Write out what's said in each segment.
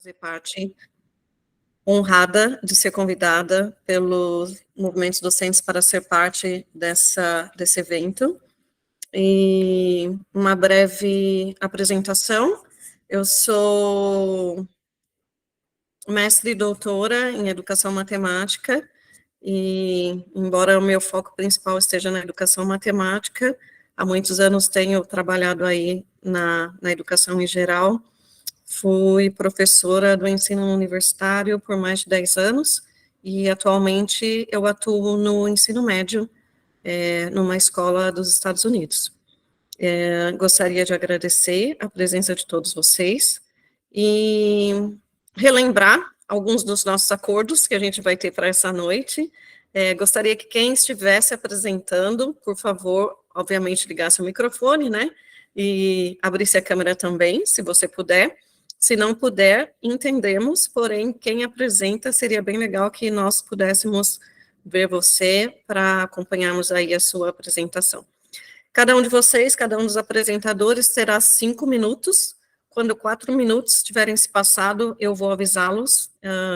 fazer parte, honrada de ser convidada pelos movimentos docentes para ser parte desse evento. E uma breve apresentação. Eu sou mestre e doutora em educação matemática, e embora o meu foco principal esteja na educação matemática, há muitos anos tenho trabalhado aí na educação em geral. Fui professora do ensino universitário por mais de 10 anos, e atualmente eu atuo no ensino médio, numa escola dos Estados Unidos. Gostaria de agradecer a presença de todos vocês, e relembrar alguns dos nossos acordos que a gente vai ter para essa noite. Gostaria que quem estivesse apresentando, por favor, obviamente ligasse o microfone, né, e abrisse a câmera também, se você puder. Se não puder, entendemos, porém, quem apresenta, seria bem legal que nós pudéssemos ver você para acompanharmos aí a sua apresentação. Cada um de vocês, cada um dos apresentadores, terá 5 minutos. Quando 4 minutos tiverem se passado, eu vou avisá-los,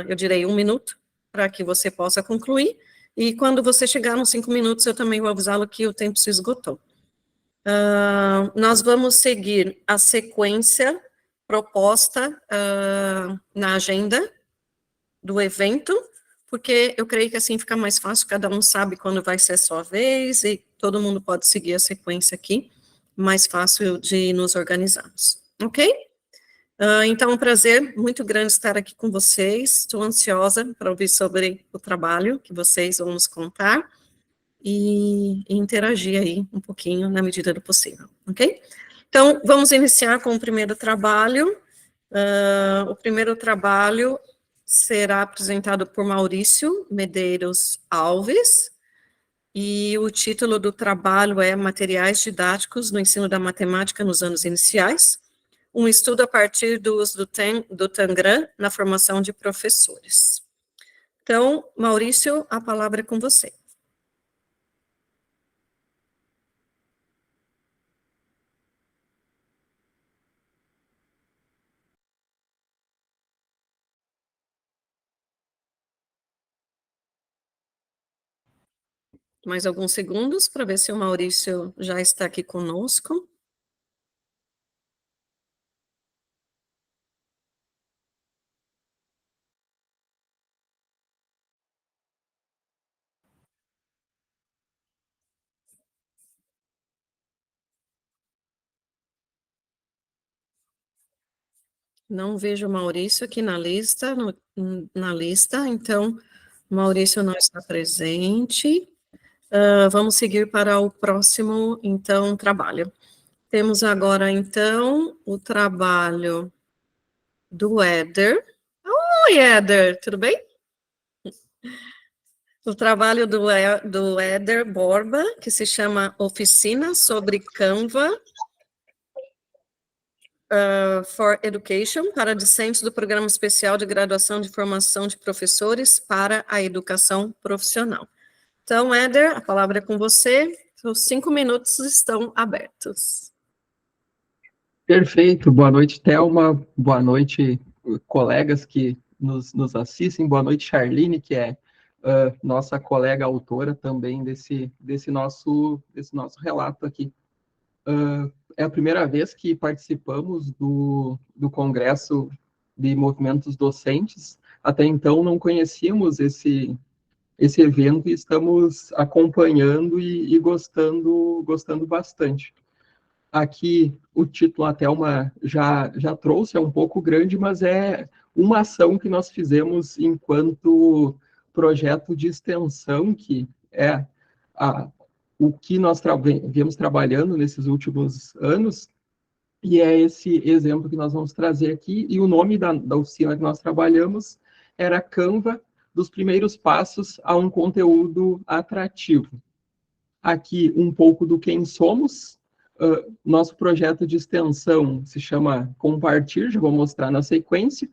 eu direi 1 minuto, para que você possa concluir, e quando você chegar nos 5 minutos, eu também vou avisá-lo que o tempo se esgotou. Nós vamos seguir a sequência proposta na agenda do evento, porque eu creio que assim fica mais fácil, cada um sabe quando vai ser a sua vez, e todo mundo pode seguir a sequência aqui, mais fácil de nos organizarmos, ok? Então, é um prazer muito grande estar aqui com vocês, estou ansiosa para ouvir sobre o trabalho que vocês vão nos contar, e interagir aí um pouquinho na medida do possível, ok? Então, vamos iniciar com o primeiro trabalho. O primeiro trabalho será apresentado por Maurício Medeiros Alves, e o título do trabalho é Materiais Didáticos no Ensino da Matemática nos Anos Iniciais, um estudo a partir do uso do Tangram na formação de professores. Então, Maurício, a palavra é com você. Mais alguns segundos para ver se o Maurício já está aqui conosco. Não vejo o Maurício aqui na lista, então, Maurício não está presente. Vamos seguir para o próximo, então, trabalho. Temos agora, então, o trabalho do Éder. Oi, Éder, tudo bem? O trabalho do Éder Borba, que se chama Oficina sobre Canva for Education, para discentes do Programa Especial de Graduação de Formação de Professores para a Educação Profissional. Então, Éder, a palavra é com você, os 5 minutos estão abertos. Perfeito, boa noite, Thelma, boa noite, colegas que nos assistem, boa noite, Charline, que é nossa colega autora também desse nosso relato aqui. É a primeira vez que participamos do Congresso de Movimentos Docentes. Até então não conhecíamos esse evento, e estamos acompanhando e gostando bastante. Aqui o título a Thelma já trouxe, é um pouco grande, mas é uma ação que nós fizemos enquanto projeto de extensão, que é o que nós viemos trabalhando nesses últimos anos, e é esse exemplo que nós vamos trazer aqui. E o nome da oficina que nós trabalhamos era Canva, dos primeiros passos a um conteúdo atrativo. Aqui um pouco do quem somos. Nosso projeto de extensão se chama Compartir, já vou mostrar na sequência.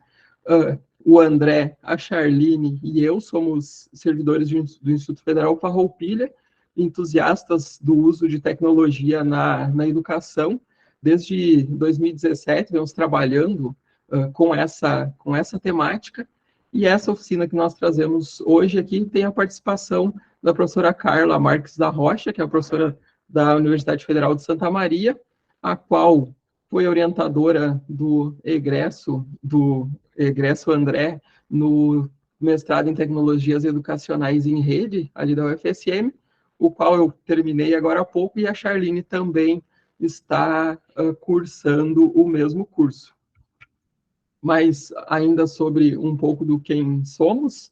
O André, a Charline e eu somos servidores do Instituto Federal Farroupilha, entusiastas do uso de tecnologia na educação. Desde 2017, vamos trabalhando com essa temática. E essa oficina que nós trazemos hoje aqui tem a participação da professora Carla Marques da Rocha, que é a professora da Universidade Federal de Santa Maria, a qual foi orientadora do egresso André, no mestrado em Tecnologias Educacionais em Rede, ali da UFSM, o qual eu terminei agora há pouco, e a Charline também está cursando o mesmo curso. Mas ainda sobre um pouco do quem somos,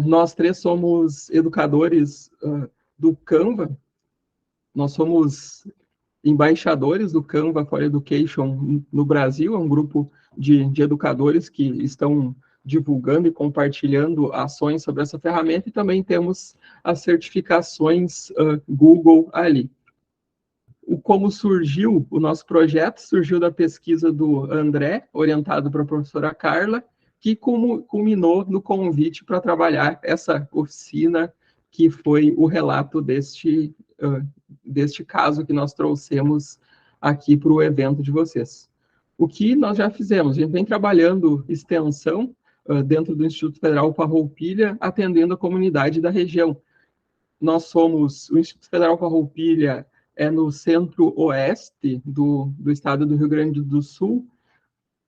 nós três somos educadores do Canva, nós somos embaixadores do Canva for Education no Brasil, é um grupo de educadores que estão divulgando e compartilhando ações sobre essa ferramenta, e também temos as certificações Google ali. Como surgiu o nosso projeto, surgiu da pesquisa do André, orientado para a professora Carla, que culminou no convite para trabalhar essa oficina, que foi o relato deste caso que nós trouxemos aqui para o evento de vocês. O que nós já fizemos? A gente vem trabalhando extensão dentro do Instituto Federal Farroupilha, atendendo a comunidade da região. Nós somos, o Instituto Federal Farroupilha é no centro-oeste do estado do Rio Grande do Sul,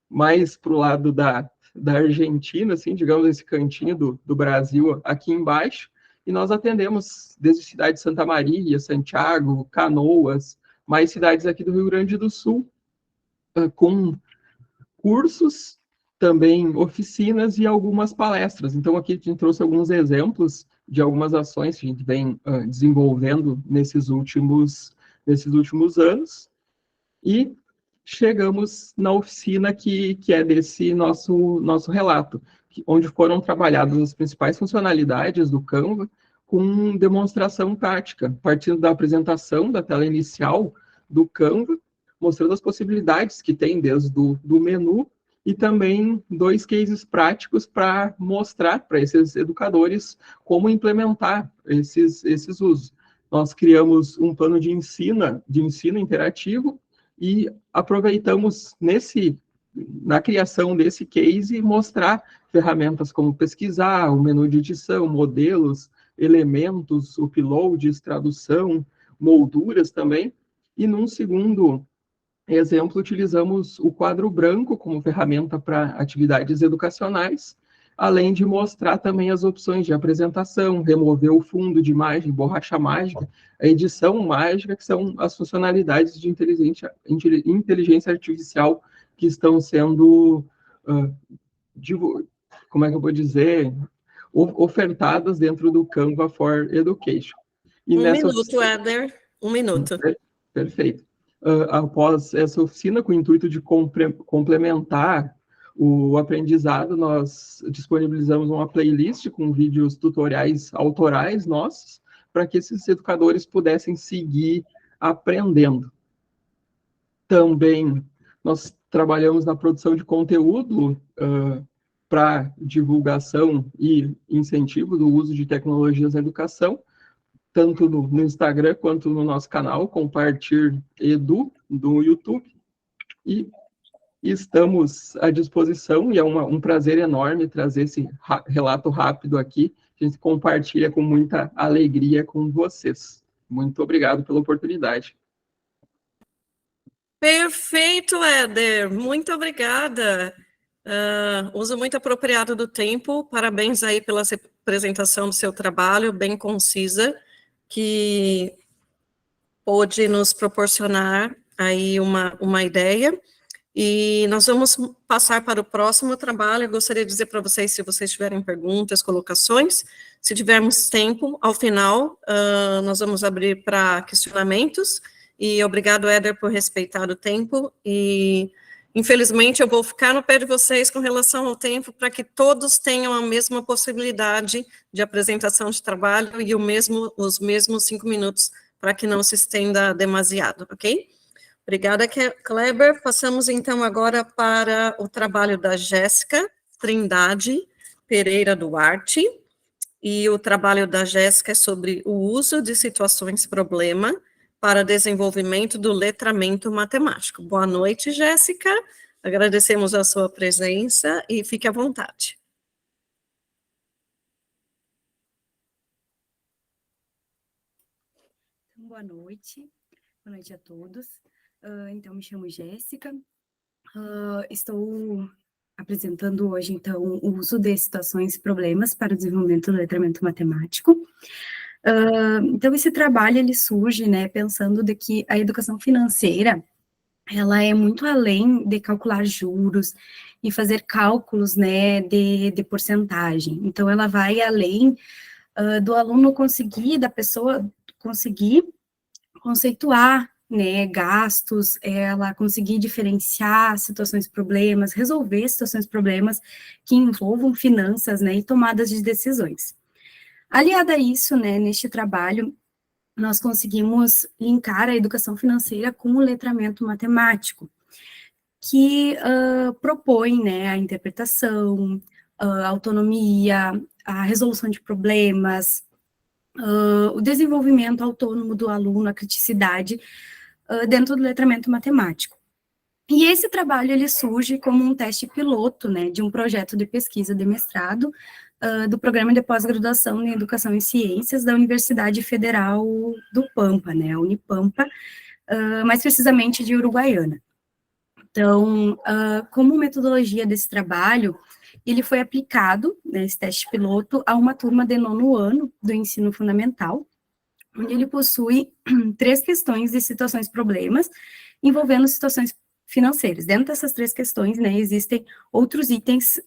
mais para o lado da Argentina, assim, digamos, esse cantinho do Brasil aqui embaixo, e nós atendemos desde a cidade de Santa Maria, Santiago, Canoas, mais cidades aqui do Rio Grande do Sul, com cursos, também oficinas e algumas palestras. Então, aqui a gente trouxe alguns exemplos de algumas ações que a gente vem desenvolvendo nesses últimos anos, e chegamos na oficina que é desse nosso relato, onde foram trabalhadas as principais funcionalidades do Canva com demonstração prática, partindo da apresentação da tela inicial do Canva, mostrando as possibilidades que tem desde do menu, e também 2 cases práticos para mostrar para esses educadores como implementar esses usos. Nós criamos um plano de ensino interativo e aproveitamos na criação desse case mostrar ferramentas como pesquisar, o menu de edição, modelos, elementos, uploads, tradução, molduras também. E num segundo exemplo, utilizamos o quadro branco como ferramenta para atividades educacionais, além de mostrar também as opções de apresentação, remover o fundo de imagem, borracha mágica, a edição mágica, que são as funcionalidades de inteligência artificial que estão sendo, como é que eu vou dizer, ofertadas dentro do Canva for Education. E minuto, Éder. 1 minuto. Perfeito. Após essa oficina, com o intuito de complementar o aprendizado, nós disponibilizamos uma playlist com vídeos tutoriais autorais nossos, para que esses educadores pudessem seguir aprendendo. Também nós trabalhamos na produção de conteúdo para divulgação e incentivo do uso de tecnologias na educação, tanto no Instagram quanto no nosso canal, Compartilhar Edu, do YouTube. E estamos à disposição, e é um prazer enorme trazer esse relato rápido aqui, que a gente compartilha com muita alegria com vocês. Muito obrigado pela oportunidade. Perfeito, Éder. Muito obrigada. Uso muito apropriado do tempo. Parabéns aí pela apresentação do seu trabalho, bem concisa, que pôde nos proporcionar aí uma ideia. E nós vamos passar para o próximo trabalho. Eu gostaria de dizer para vocês, se vocês tiverem perguntas, colocações, se tivermos tempo, ao final, nós vamos abrir para questionamentos. E obrigado, Éder, por respeitar o tempo. E, infelizmente, eu vou ficar no pé de vocês com relação ao tempo, para que todos tenham a mesma possibilidade de apresentação de trabalho e os mesmos 5 minutos, para que não se estenda demasiado, ok? Obrigada, Kleber. Passamos, então, agora para o trabalho da Jéssica Trindade Pereira Duarte, e o trabalho da Jéssica é sobre o uso de situações-problema para desenvolvimento do letramento matemático. Boa noite, Jéssica. Agradecemos a sua presença e fique à vontade. Boa noite a todos. Então, me chamo Jéssica, estou apresentando hoje, então, o uso de situações e problemas para o desenvolvimento do letramento matemático. Então, esse trabalho, ele surge, né, pensando de que a educação financeira, ela é muito além de calcular juros e fazer cálculos, né, de porcentagem. Então, ela vai além do aluno conseguir, da pessoa conseguir conceituar, né, gastos, ela conseguir diferenciar situações problemas, resolver situações problemas que envolvam finanças, né, e tomadas de decisões. Aliada a isso, né, neste trabalho, nós conseguimos linkar a educação financeira com o letramento matemático, que propõe, né, a interpretação, a autonomia, a resolução de problemas, o desenvolvimento autônomo do aluno, a criticidade dentro do letramento matemático. E esse trabalho, ele surge como um teste piloto, né, de um projeto de pesquisa de mestrado do Programa de Pós-Graduação em Educação e Ciências da Universidade Federal do Pampa, né, a Unipampa, mais precisamente de Uruguaiana. Então, como metodologia desse trabalho, ele foi aplicado, né, esse teste piloto, a uma turma de 9º ano do ensino fundamental, onde ele possui 3 questões de situações problemas, envolvendo situações financeiras. Dentro dessas 3 questões, né, existem outros itens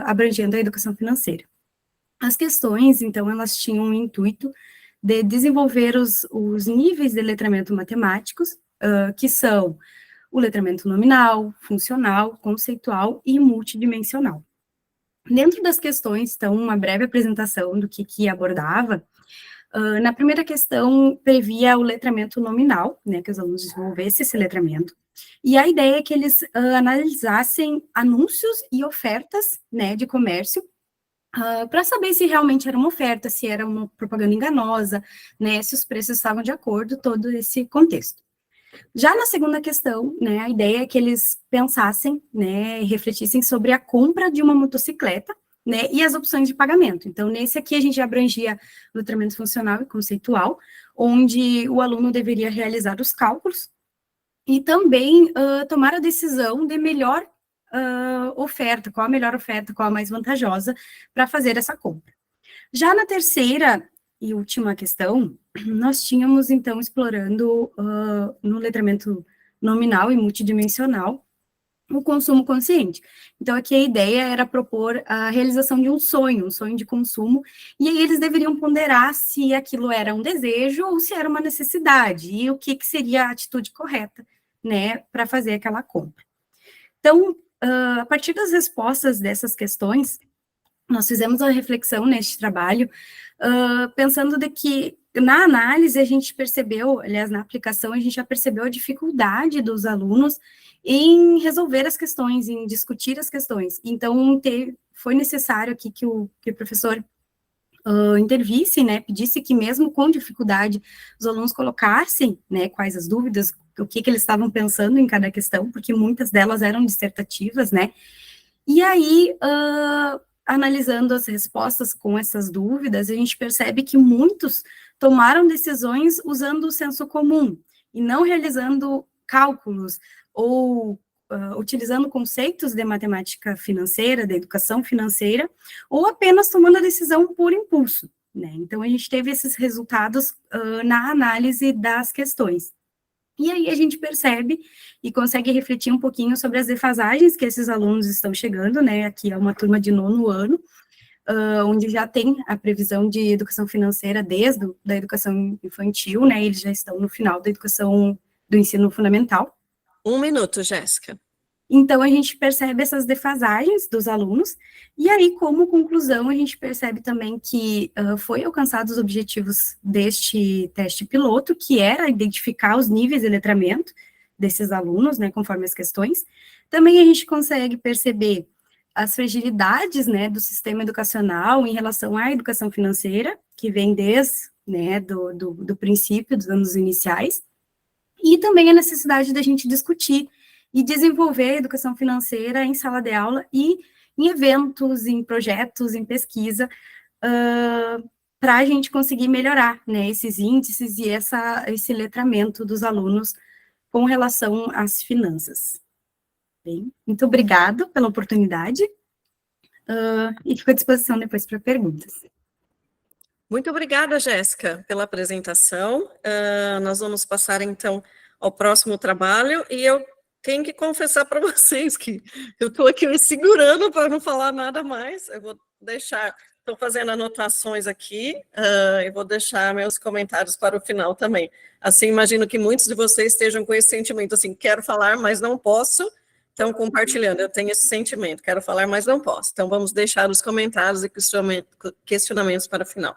abrangendo a educação financeira. As questões, então, elas tinham o intuito de desenvolver os níveis de letramento matemáticos, que são o letramento nominal, funcional, conceitual e multidimensional. Dentro das questões, então, uma breve apresentação do que abordava. Na primeira questão, previa o letramento nominal, né, que os alunos desenvolvessem esse letramento, e a ideia é que eles analisassem anúncios e ofertas, né, de comércio, para saber se realmente era uma oferta, se era uma propaganda enganosa, né, se os preços estavam de acordo, todo esse contexto. Já na segunda questão, né, a ideia é que eles pensassem, né, e refletissem sobre a compra de uma motocicleta, né, e as opções de pagamento. Então, nesse aqui a gente abrangia letramento funcional e conceitual, onde o aluno deveria realizar os cálculos e também tomar a decisão de melhor oferta, qual a melhor oferta, qual a mais vantajosa para fazer essa compra. Já na terceira e última questão, nós tínhamos, então, explorando no letramento nominal e multidimensional, o consumo consciente. Então, aqui a ideia era propor a realização de um sonho de consumo, e aí eles deveriam ponderar se aquilo era um desejo ou se era uma necessidade, e o que seria a atitude correta, né, para fazer aquela compra. Então, a partir das respostas dessas questões, nós fizemos uma reflexão neste trabalho, pensando de que na análise a gente percebeu, aliás, na aplicação a gente já percebeu a dificuldade dos alunos em resolver as questões, em discutir as questões. Então, foi necessário aqui que o professor intervisse, né, pedisse que mesmo com dificuldade os alunos colocassem, né, quais as dúvidas, o que eles estavam pensando em cada questão, porque muitas delas eram dissertativas, né, e aí, analisando as respostas com essas dúvidas, a gente percebe que muitos tomaram decisões usando o senso comum, e não realizando cálculos, ou utilizando conceitos de matemática financeira, de educação financeira, ou apenas tomando a decisão por impulso, né? Então, a gente teve esses resultados na análise das questões. E aí a gente percebe e consegue refletir um pouquinho sobre as defasagens que esses alunos estão chegando, né? Aqui é uma turma de 9º ano, onde já tem a previsão de educação financeira desde da educação infantil, né? Eles já estão no final da educação do ensino fundamental. 1 minuto, Jéssica. Então, a gente percebe essas defasagens dos alunos, e aí, como conclusão, a gente percebe também que foi alcançados os objetivos deste teste piloto, que era identificar os níveis de letramento desses alunos, né, conforme as questões. Também a gente consegue perceber as fragilidades, né, do sistema educacional em relação à educação financeira, que vem desde, né, do princípio, dos anos iniciais, e também a necessidade da gente discutir e desenvolver a educação financeira em sala de aula e em eventos, em projetos, em pesquisa, para a gente conseguir melhorar, né, esses índices e esse letramento dos alunos com relação às finanças. Bem, muito obrigada pela oportunidade, e fico à disposição depois para perguntas. Muito obrigada, Jéssica, pela apresentação. Nós vamos passar, então, ao próximo trabalho, e eu tenho que confessar para vocês que eu estou aqui me segurando para não falar nada mais. Eu vou deixar, estou fazendo anotações aqui, e vou deixar meus comentários para o final também. Assim, imagino que muitos de vocês estejam com esse sentimento, assim, quero falar, mas não posso. Então, compartilhando, eu tenho esse sentimento, quero falar, mas não posso. Então, vamos deixar os comentários e questionamentos para o final.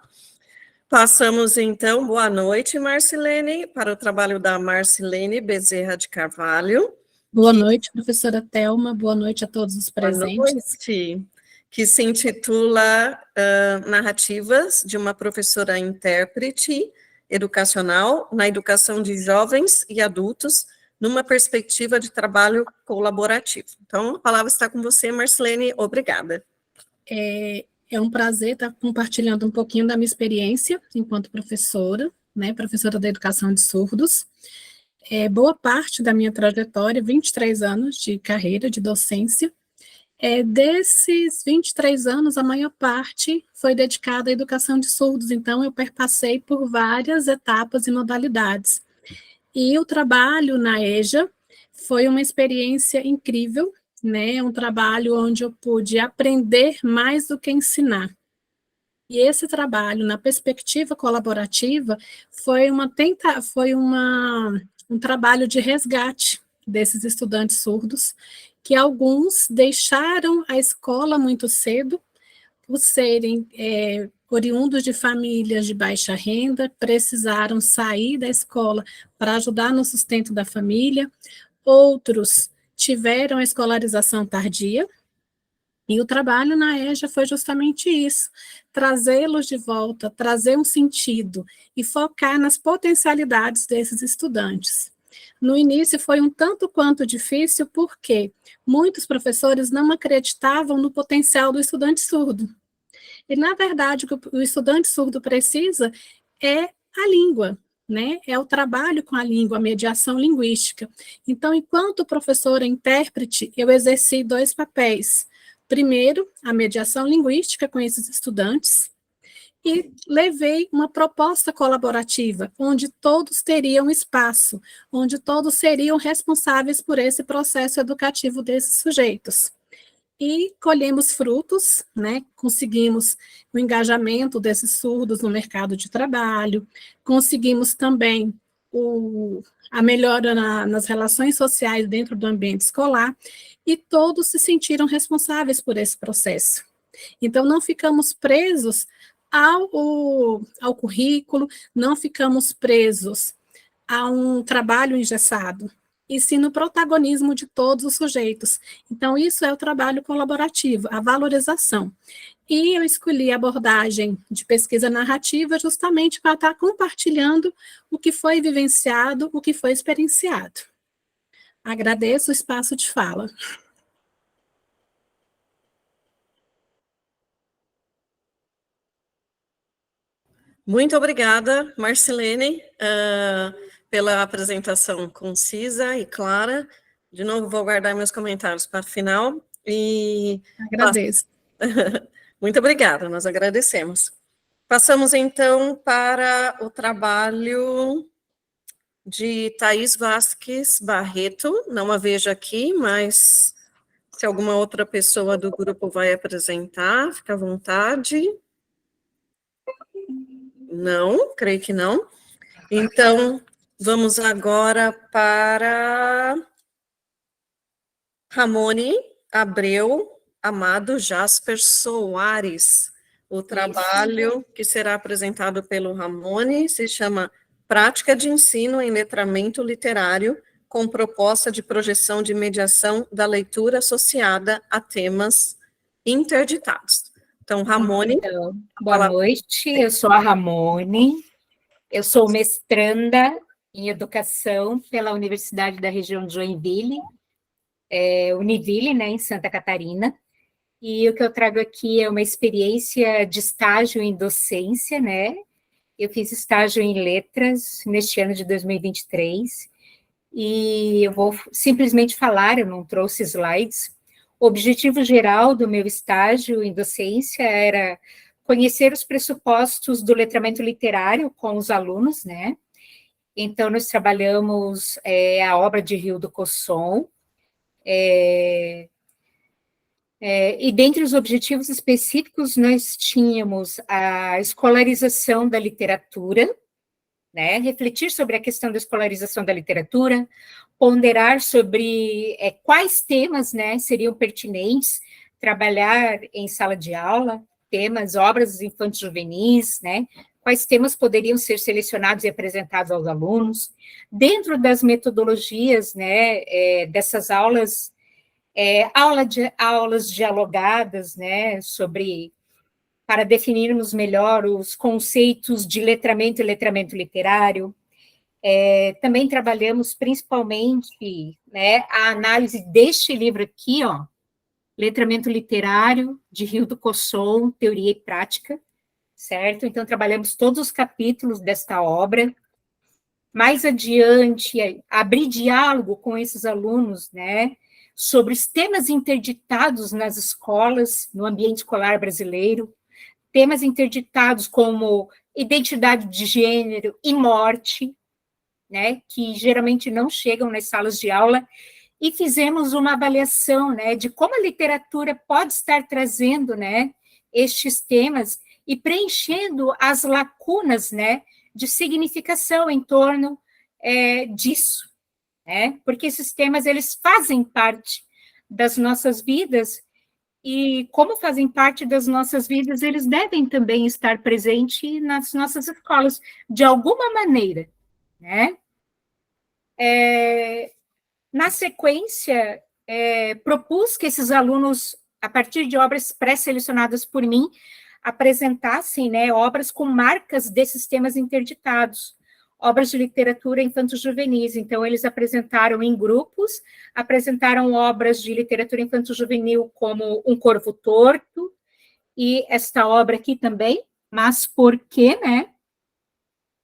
Passamos, então, boa noite, Marcilene, para o trabalho da Marcilene Bezerra de Carvalho. Boa noite, professora Thelma, boa noite a todos os presentes. Boa noite, que se intitula Narrativas de uma professora intérprete educacional na educação de jovens e adultos, numa perspectiva de trabalho colaborativo. Então, a palavra está com você, Marcilene, obrigada. É um prazer estar compartilhando um pouquinho da minha experiência enquanto professora, né, professora da educação de surdos. Boa parte da minha trajetória, 23 anos de carreira, de docência, desses 23 anos, a maior parte foi dedicada à educação de surdos, então eu perpassei por várias etapas e modalidades. E o trabalho na EJA foi uma experiência incrível, né? Um trabalho onde eu pude aprender mais do que ensinar. E esse trabalho, na perspectiva colaborativa, foi um trabalho de resgate desses estudantes surdos, que alguns deixaram a escola muito cedo, por serem oriundos de famílias de baixa renda, precisaram sair da escola para ajudar no sustento da família, outros tiveram a escolarização tardia, e o trabalho na EJA foi justamente isso, trazê-los de volta, trazer um sentido e focar nas potencialidades desses estudantes. No início foi um tanto quanto difícil, porque muitos professores não acreditavam no potencial do estudante surdo. E, na verdade, o que o estudante surdo precisa é a língua, né? É o trabalho com a língua, a mediação linguística. Então, enquanto professora intérprete, eu exerci 2 papéis. Primeiro, a mediação linguística com esses estudantes, e levei uma proposta colaborativa, onde todos teriam espaço, onde todos seriam responsáveis por esse processo educativo desses sujeitos. E colhemos frutos, né? Conseguimos o engajamento desses surdos no mercado de trabalho, conseguimos também a melhora nas relações sociais dentro do ambiente escolar, e todos se sentiram responsáveis por esse processo. Então, não ficamos presos ao currículo, não ficamos presos a um trabalho engessado, e sim no protagonismo de todos os sujeitos. Então, isso é o trabalho colaborativo, a valorização. E eu escolhi a abordagem de pesquisa narrativa justamente para estar compartilhando o que foi vivenciado, o que foi experienciado. Agradeço o espaço de fala. Muito obrigada, Marcilene, pela apresentação concisa e clara. De novo, vou guardar meus comentários para o final. Agradeço. Muito obrigada, nós agradecemos. Passamos, então, para o trabalho de Thaís Vasques Barreto. Não a vejo aqui, mas se alguma outra pessoa do grupo vai apresentar, fica à vontade. Não, creio que não. Então, vamos agora para Ramone Abreu Amado Jasper Soares. O trabalho que será apresentado pelo Ramone se chama Prática de Ensino em Letramento Literário, com proposta de projeção de mediação da leitura associada a temas interditados. Então, Ramone. Então, boa noite, eu sou a Ramone, eu sou mestranda em Educação pela Universidade da região de Joinville, Univille, né, em Santa Catarina. E o que eu trago aqui é uma experiência de estágio em docência, né? Eu fiz estágio em letras neste ano de 2023, e eu vou simplesmente falar, eu não trouxe slides. O objetivo geral do meu estágio em docência era conhecer os pressupostos do letramento literário com os alunos, né? Então, nós trabalhamos a obra de Hildo Cosson, e dentre os objetivos específicos, nós tínhamos a escolarização da literatura, né, refletir sobre a questão da escolarização da literatura, ponderar sobre quais temas, né, seriam pertinentes trabalhar em sala de aula, temas, obras infantis juvenis, né, quais temas poderiam ser selecionados e apresentados aos alunos. Dentro das metodologias, né, dessas aulas, aulas dialogadas, né, para definirmos melhor os conceitos de letramento e letramento literário. Também trabalhamos principalmente, né, a análise deste livro aqui, ó, Letramento Literário, de Hildo Cosson, Teoria e Prática, certo? Então, trabalhamos todos os capítulos desta obra. Mais adiante, abrir diálogo com esses alunos, né, sobre os temas interditados nas escolas, no ambiente escolar brasileiro, temas interditados como identidade de gênero e morte, né, que geralmente não chegam nas salas de aula, e fizemos uma avaliação, né, de como a literatura pode estar trazendo, né, estes temas e preenchendo as lacunas, né, de significação em torno disso, né, porque esses temas, eles fazem parte das nossas vidas, e como fazem parte das nossas vidas, eles devem também estar presentes nas nossas escolas, de alguma maneira, né? Na sequência, propus que esses alunos, a partir de obras pré-selecionadas por mim, apresentassem, né, obras com marcas desses temas interditados, obras de literatura infanto-juvenis. Então, eles apresentaram em grupos, apresentaram obras de literatura infanto-juvenil como Um Corvo Torto, e esta obra aqui também, Mas Por Quê, né?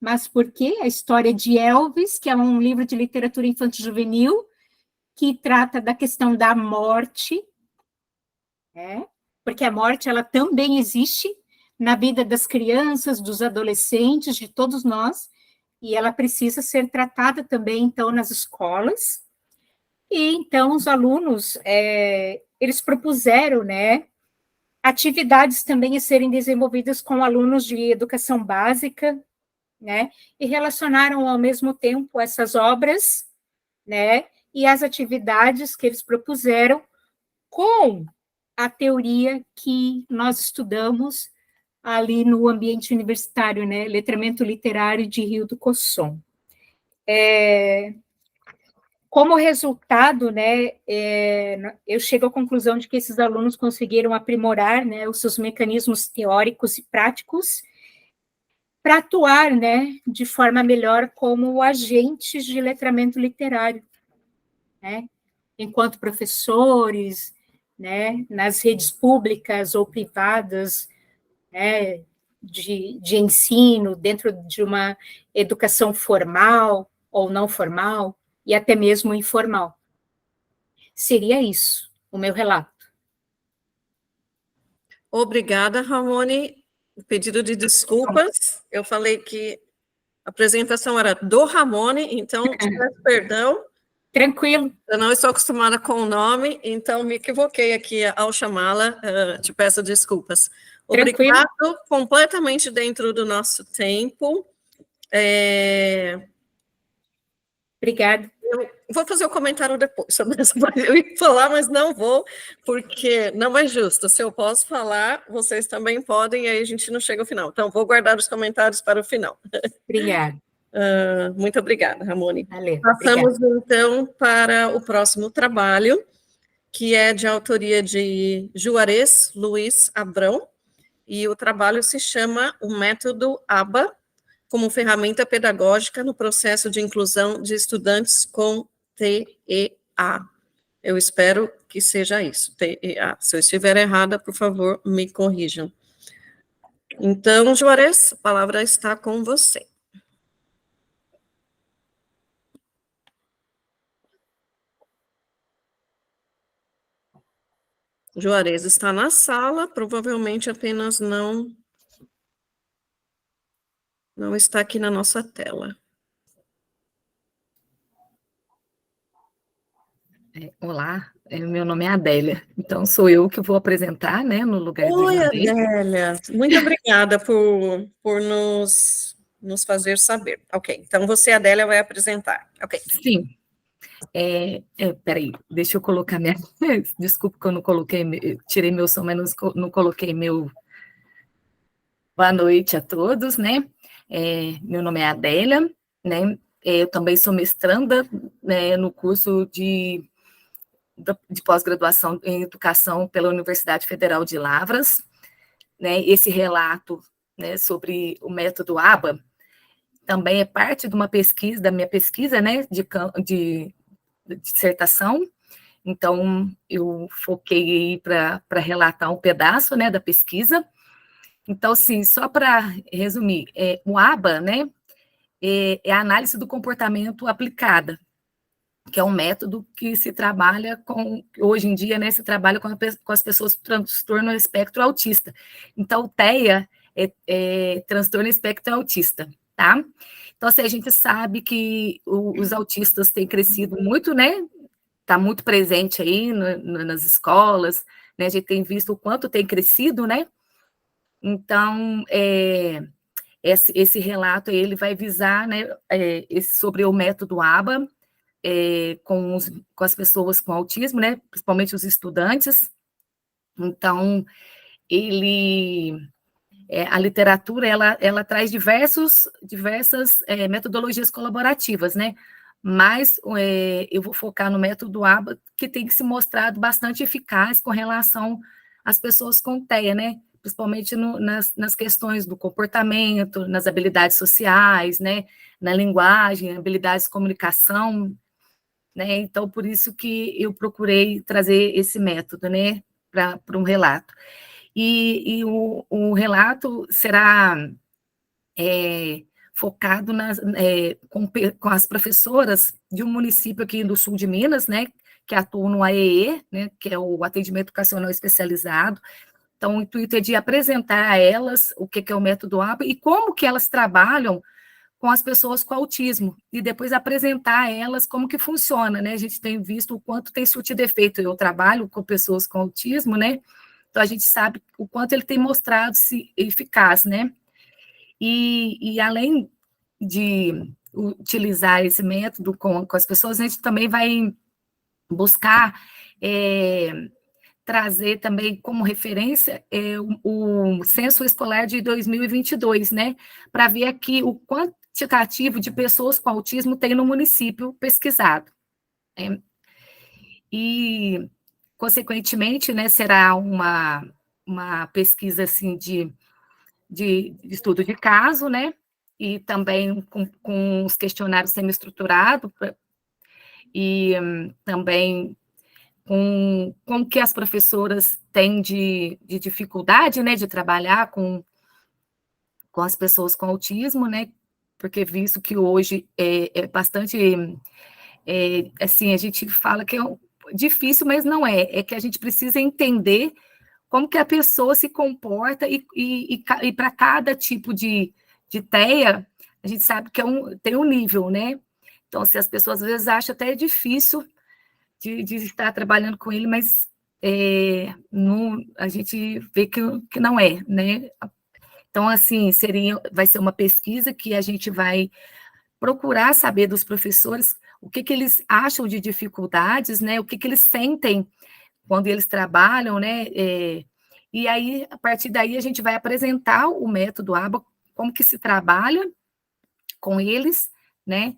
Mas Por Quê? A História de Elvis, que é um livro de literatura infanto-juvenil, que trata da questão da morte, né? Porque a morte, ela também existe na vida das crianças, dos adolescentes, de todos nós, e ela precisa ser tratada também, então, nas escolas. E, então, os alunos, eles propuseram, né, atividades também a serem desenvolvidas com alunos de educação básica, né, e relacionaram, ao mesmo tempo, essas obras, né, e as atividades que eles propuseram com a teoria que nós estudamos ali no ambiente universitário, né, Letramento Literário de Hildo Cosson. Como resultado, né, eu chego à conclusão de que esses alunos conseguiram aprimorar, né, os seus mecanismos teóricos e práticos para atuar, né, de forma melhor como agentes de letramento literário, né, enquanto professores, né, nas redes públicas ou privadas, né, de ensino, dentro de uma educação formal ou não formal, e até mesmo informal. Seria isso, o meu relato. Obrigada, Ramone. Pedido de desculpas. Eu falei que a apresentação era do Ramone, então, te peço perdão. Tranquilo. Eu não estou acostumada com o nome, então me equivoquei aqui ao chamá-la, te peço desculpas. Tranquilo. Obrigado, completamente dentro do nosso tempo. Obrigada. Eu vou fazer um comentário depois sobre essa parte. Eu ia falar, mas não vou, porque não é justo. Se eu posso falar, vocês também podem, e aí a gente não chega ao final. Então, vou guardar os comentários para o final. Obrigada. Muito obrigada, Ramone. Valeu. Passamos, Obrigada. então, para o próximo trabalho, que é de autoria de Juarez Luiz Abrão, e o trabalho se chama O Método ABA, como ferramenta pedagógica no processo de inclusão de estudantes com TEA. Eu espero que seja isso. Se eu estiver errada, por favor, me corrijam. Então, Juarez, a palavra está com você. Juarez está na sala, provavelmente apenas não está aqui na nossa tela. Olá, meu nome é Adélia, então sou eu que vou apresentar, né, no lugar do Oi, Juarez. Adélia, muito obrigada por nos fazer saber. Ok, então você, Adélia, vai apresentar. Ok. Sim. Peraí, deixa eu colocar minha... Desculpa que eu não coloquei, eu tirei meu som, mas não coloquei meu... Boa noite a todos, né? Meu nome é Adélia, né? Eu também sou mestranda, né, no curso de pós-graduação em educação pela Universidade Federal de Lavras, né? Esse relato, né, sobre o método ABA também é parte de uma pesquisa, da minha pesquisa, né, de dissertação. Então, eu foquei para relatar um pedaço, né, da pesquisa. Então, assim, só para resumir, o ABA, né, é a análise do comportamento aplicada, que é um método que se trabalha hoje em dia, né, se trabalha com as pessoas com transtorno espectro autista. Então, o TEA é transtorno espectro autista, tá? Então, assim, a gente sabe que os autistas têm crescido muito, né, está muito presente aí nas escolas, né, a gente tem visto o quanto tem crescido, né, então, esse relato aí, ele vai visar, né, sobre o método ABA, com as pessoas com autismo, né, principalmente os estudantes. Então, a literatura, ela traz diversas metodologias colaborativas, né, mas eu vou focar no método ABA, que tem que se mostrar bastante eficaz com relação às pessoas com TEA, né, principalmente nas questões do comportamento, nas habilidades sociais, né, na linguagem, habilidades de comunicação, né, então por isso que eu procurei trazer esse método, né, para um relato. E o relato será focado com as professoras de um município aqui do sul de Minas, né, que atuam no AEE, né, que é o Atendimento Educacional Especializado. Então, o intuito é de apresentar a elas o que é o método ABA e como que elas trabalham com as pessoas com autismo, e depois apresentar a elas como que funciona, né? A gente tem visto o quanto tem surtido efeito. Eu trabalho com pessoas com autismo, né? Então, a gente sabe o quanto ele tem mostrado-se eficaz, né? E além de utilizar esse método com as pessoas, a gente também vai buscar trazer também como referência o censo escolar de 2022, né? Para ver aqui o quantitativo de pessoas com autismo tem no município pesquisado. Né? E, consequentemente, né, será uma pesquisa assim, de estudo de caso, né? E também com os questionários semi-estruturados, e também com que as professoras têm de dificuldade, né, de trabalhar com as pessoas com autismo, né, porque visto que hoje é bastante, assim, a gente fala que é difícil, mas não é que a gente precisa entender como que a pessoa se comporta e para cada tipo de TEA, a gente sabe que tem um nível, né, então, se as pessoas às vezes acham até difícil de estar trabalhando com ele, mas a gente vê que não é, né? Então, assim, vai ser uma pesquisa que a gente vai procurar saber dos professores o que eles acham de dificuldades, né? O que eles sentem quando eles trabalham, né? E aí, a partir daí, a gente vai apresentar o método ABA, como que se trabalha com eles, né?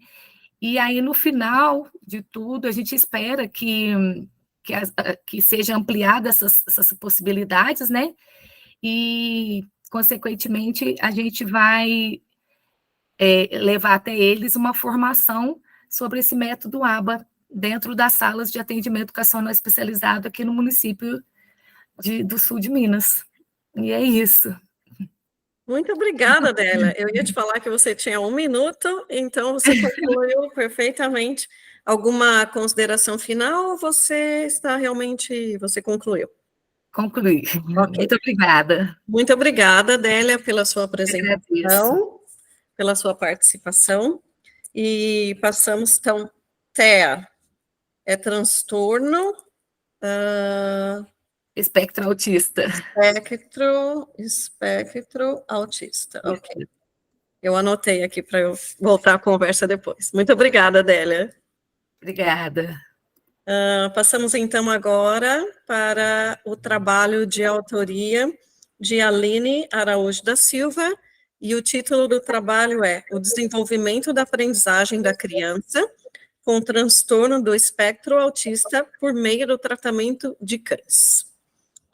E aí, no final de tudo, a gente espera que seja ampliada essas possibilidades, né? E, consequentemente, a gente vai levar até eles uma formação sobre esse método ABA, dentro das salas de atendimento educacional especializado aqui no município do sul de Minas. E é isso. Muito obrigada, Adélia. Eu ia te falar que você tinha 1 minuto, então você concluiu perfeitamente. Alguma consideração final ou você concluiu? Concluí. Ok. Muito obrigada. Muito obrigada, Adélia, pela sua Agradeço. apresentação, pela sua participação. E passamos, então, TEA, é transtorno... Espectro autista. Espectro autista, ok. Eu anotei aqui para eu voltar à conversa depois. Muito obrigada, Adélia. Obrigada. Passamos, então, agora para o trabalho de autoria de Aline Araújo da Silva, e o título do trabalho é O Desenvolvimento da Aprendizagem da Criança com Transtorno do Espectro Autista por meio do tratamento de cães.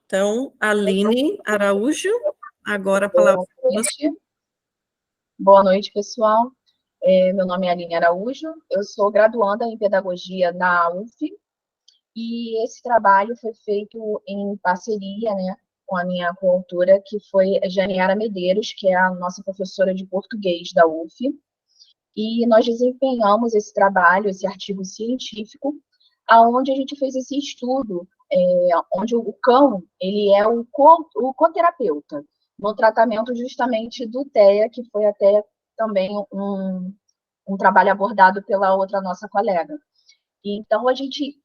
Então, Aline Araújo, agora a palavra para você. Boa noite, pessoal. Meu nome é Aline Araújo, eu sou graduanda em Pedagogia na UF, e esse trabalho foi feito em parceria, né, com a minha coautora, que foi a Janiara Medeiros, que é a nossa professora de português da UF, e nós desempenhamos esse trabalho, esse artigo científico, aonde a gente fez esse estudo, onde o cão, ele é o coterapeuta, no tratamento justamente do TEA, que foi até também um trabalho abordado pela outra nossa colega. Então, a gente,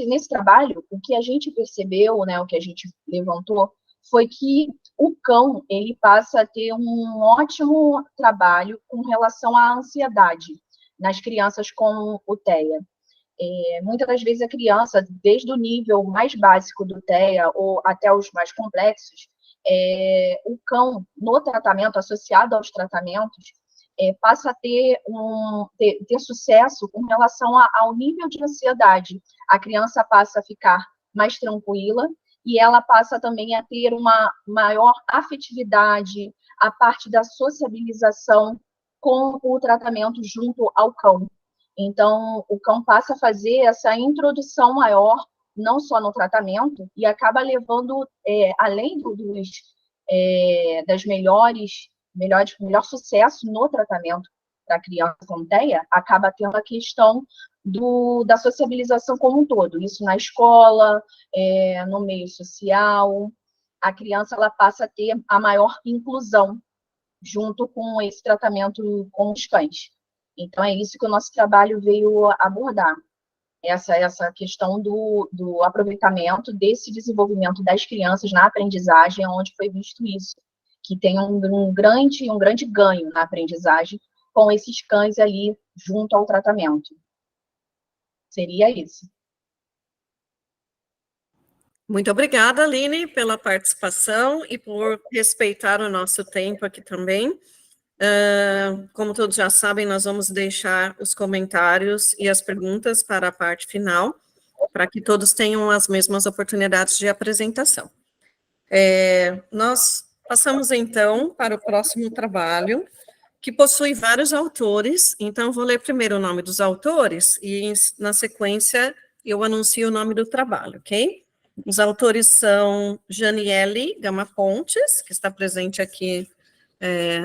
nesse trabalho, o que a gente percebeu, né, o que a gente levantou, foi que o cão, ele passa a ter um ótimo trabalho com relação à ansiedade nas crianças com o TEA. Muitas das vezes a criança, desde o nível mais básico do TEA ou até os mais complexos, o cão, no tratamento, associado aos tratamentos, passa a ter sucesso com relação ao nível de ansiedade. A criança passa a ficar mais tranquila e ela passa também a ter uma maior afetividade, a parte da sociabilização com o tratamento junto ao cão. Então, o cão passa a fazer essa introdução maior, não só no tratamento, e acaba levando, além das melhor sucesso no tratamento para a criança com TEA, acaba tendo a questão da sociabilização como um todo. Isso na escola, no meio social, a criança ela passa a ter a maior inclusão junto com esse tratamento com os cães. Então, é isso que o nosso trabalho veio abordar, essa questão do aproveitamento desse desenvolvimento das crianças na aprendizagem, onde foi visto isso, que tem um grande ganho na aprendizagem com esses cães ali junto ao tratamento. Seria isso. Muito obrigada, Aline, pela participação e por respeitar o nosso tempo aqui também. Como todos já sabem, nós vamos deixar os comentários e as perguntas para a parte final, para que todos tenham as mesmas oportunidades de apresentação. Nós passamos, então, para o próximo trabalho, que possui vários autores, então vou ler primeiro o nome dos autores e, na sequência, eu anuncio o nome do trabalho, ok? Os autores são Janiele Gama Pontes, que está presente aqui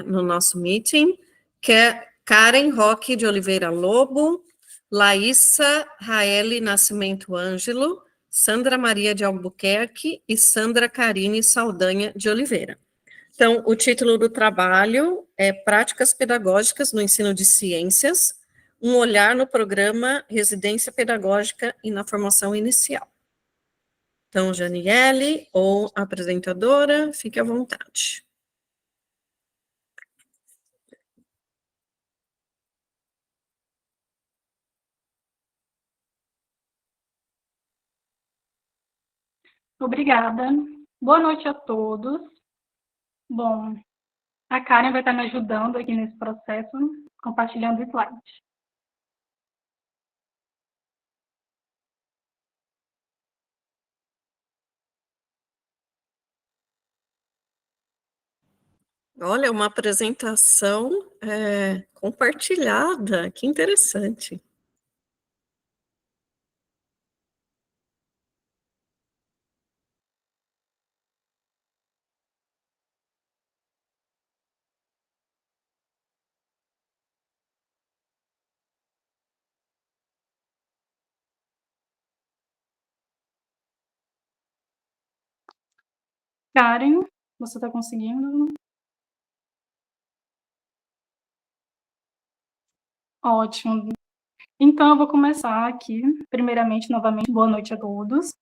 no nosso meeting, que é Karen Roque de Oliveira Lobo, Laísa Raeli Nascimento Ângelo, Sandra Maria de Albuquerque e Sandra Carine Saldanha de Oliveira. Então, o título do trabalho é Práticas Pedagógicas no Ensino de Ciências, um olhar no programa Residência Pedagógica e na Formação Inicial. Então, Janiele, ou apresentadora, fique à vontade. Obrigada. Boa noite a todos. Bom, a Karen vai estar me ajudando aqui nesse processo, compartilhando o slide. Olha, uma apresentação compartilhada, que interessante. Karen, você está conseguindo? Ótimo. Então, eu vou começar aqui. Primeiramente, novamente, boa noite a todos.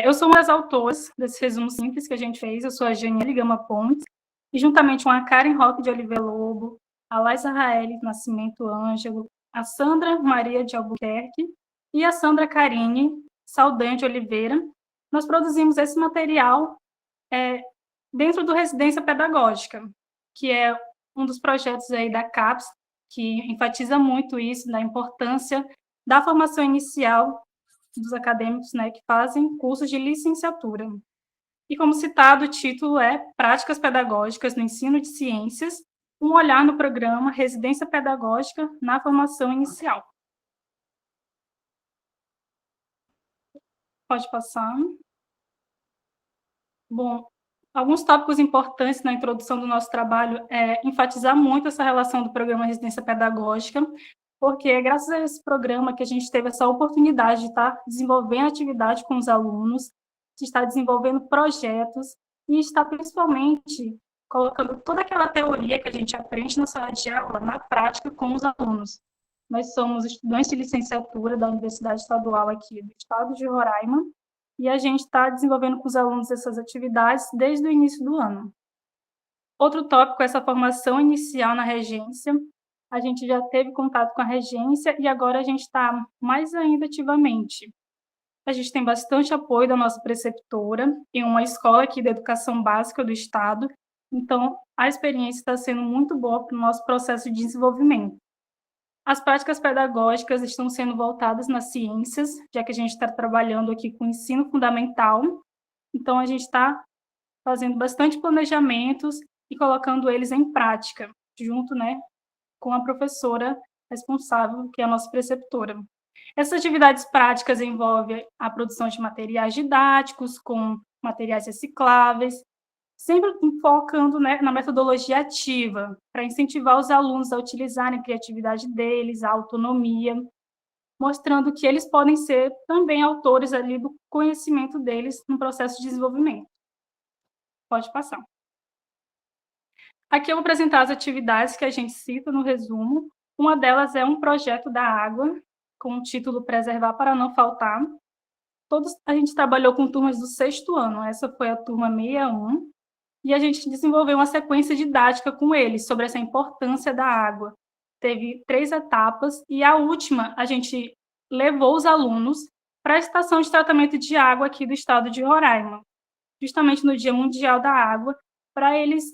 Eu sou uma das autoras desse resumo simples que a gente fez. Eu sou a Janiele Gama Pontes, e juntamente com a Karen Roque de Oliveira Lobo, a Laisa Raeli Nascimento Ângelo, a Sandra Maria de Albuquerque e a Sandra Carine Saldanha de Oliveira, nós produzimos esse material dentro do Residência Pedagógica, que é um dos projetos aí da CAPES, que enfatiza muito isso, da importância da formação inicial dos acadêmicos, né, que fazem cursos de licenciatura. E, como citado, o título é Práticas Pedagógicas no Ensino de Ciências, um olhar no programa Residência Pedagógica na Formação Inicial. Pode passar. Bom, alguns tópicos importantes na introdução do nosso trabalho é enfatizar muito essa relação do programa Residência Pedagógica, porque é graças a esse programa que a gente teve essa oportunidade de estar desenvolvendo atividade com os alunos, de estar desenvolvendo projetos e estar principalmente colocando toda aquela teoria que a gente aprende na sala de aula na prática com os alunos. Nós somos estudantes de licenciatura da Universidade Estadual aqui do estado de Roraima, e a gente está desenvolvendo com os alunos essas atividades desde o início do ano. Outro tópico é essa formação inicial na regência. A gente já teve contato com a regência e agora a gente está mais ainda ativamente. A gente tem bastante apoio da nossa preceptora em uma escola aqui da educação básica do estado, então a experiência está sendo muito boa para o nosso processo de desenvolvimento. As práticas pedagógicas estão sendo voltadas nas ciências, já que a gente está trabalhando aqui com ensino fundamental, então a gente está fazendo bastante planejamentos e colocando eles em prática, junto, né, com a professora responsável, que é a nossa preceptora. Essas atividades práticas envolvem a produção de materiais didáticos, com materiais recicláveis, sempre focando, né, na metodologia ativa, para incentivar os alunos a utilizarem a criatividade deles, a autonomia, mostrando que eles podem ser também autores ali do conhecimento deles no processo de desenvolvimento. Pode passar. Aqui eu vou apresentar as atividades que a gente cita no resumo. Uma delas é um projeto da água, com o título Preservar para Não Faltar. A gente trabalhou com turmas do 6º ano, essa foi a turma 61, e a gente desenvolveu uma sequência didática com eles sobre essa importância da água. Teve 3 etapas, e a última, a gente levou os alunos para a estação de tratamento de água aqui do estado de Roraima, justamente no Dia Mundial da Água, para eles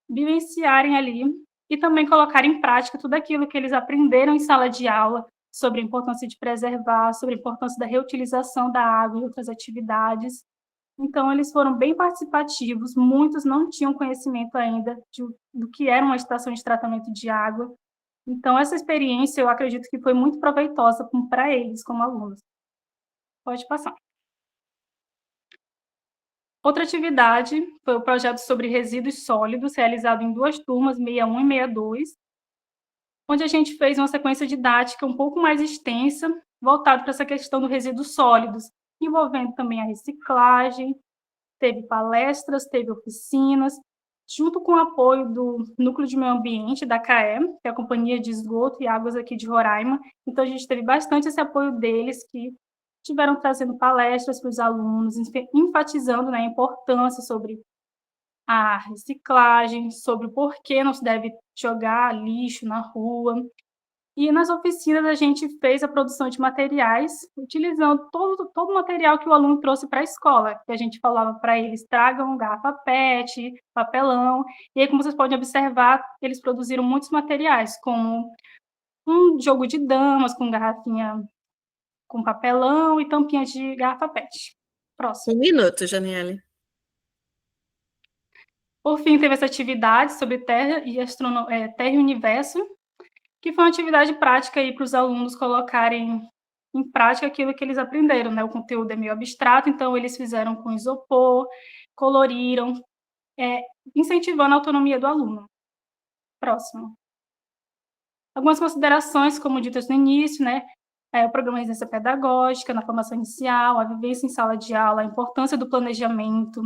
vivenciarem ali e também colocar em prática tudo aquilo que eles aprenderam em sala de aula sobre a importância de preservar, sobre a importância da reutilização da água e outras atividades. Então, eles foram bem participativos, muitos não tinham conhecimento ainda do que era uma estação de tratamento de água. Então, essa experiência, eu acredito que foi muito proveitosa para eles, como alunos. Pode passar. Outra atividade foi o projeto sobre resíduos sólidos, realizado em 2 turmas, 61 e 62, onde a gente fez uma sequência didática um pouco mais extensa, voltada para essa questão dos resíduos sólidos, envolvendo também a reciclagem, teve palestras, teve oficinas, junto com o apoio do Núcleo de Meio Ambiente, da CAE, que é a Companhia de Esgoto e Águas aqui de Roraima. Então, a gente teve bastante esse apoio deles, que estiveram trazendo palestras para os alunos, enfatizando, né, a importância sobre a reciclagem, sobre o porquê não se deve jogar lixo na rua. E nas oficinas a gente fez a produção de materiais, utilizando todo o material que o aluno trouxe para a escola, que a gente falava para eles, tragam garrafa PET, papelão, e aí, como vocês podem observar, eles produziram muitos materiais, como um jogo de damas com garrafinha com papelão e tampinha de garrafa PET. Próximo. 1 minuto, Janiele. Por fim, teve essa atividade sobre Terra e Universo, que foi uma atividade prática para os alunos colocarem em prática aquilo que eles aprenderam, né? O conteúdo é meio abstrato, então eles fizeram com isopor, coloriram, incentivando a autonomia do aluno. Próximo. Algumas considerações, como ditas no início, né? O programa de residência pedagógica na formação inicial, a vivência em sala de aula, a importância do planejamento,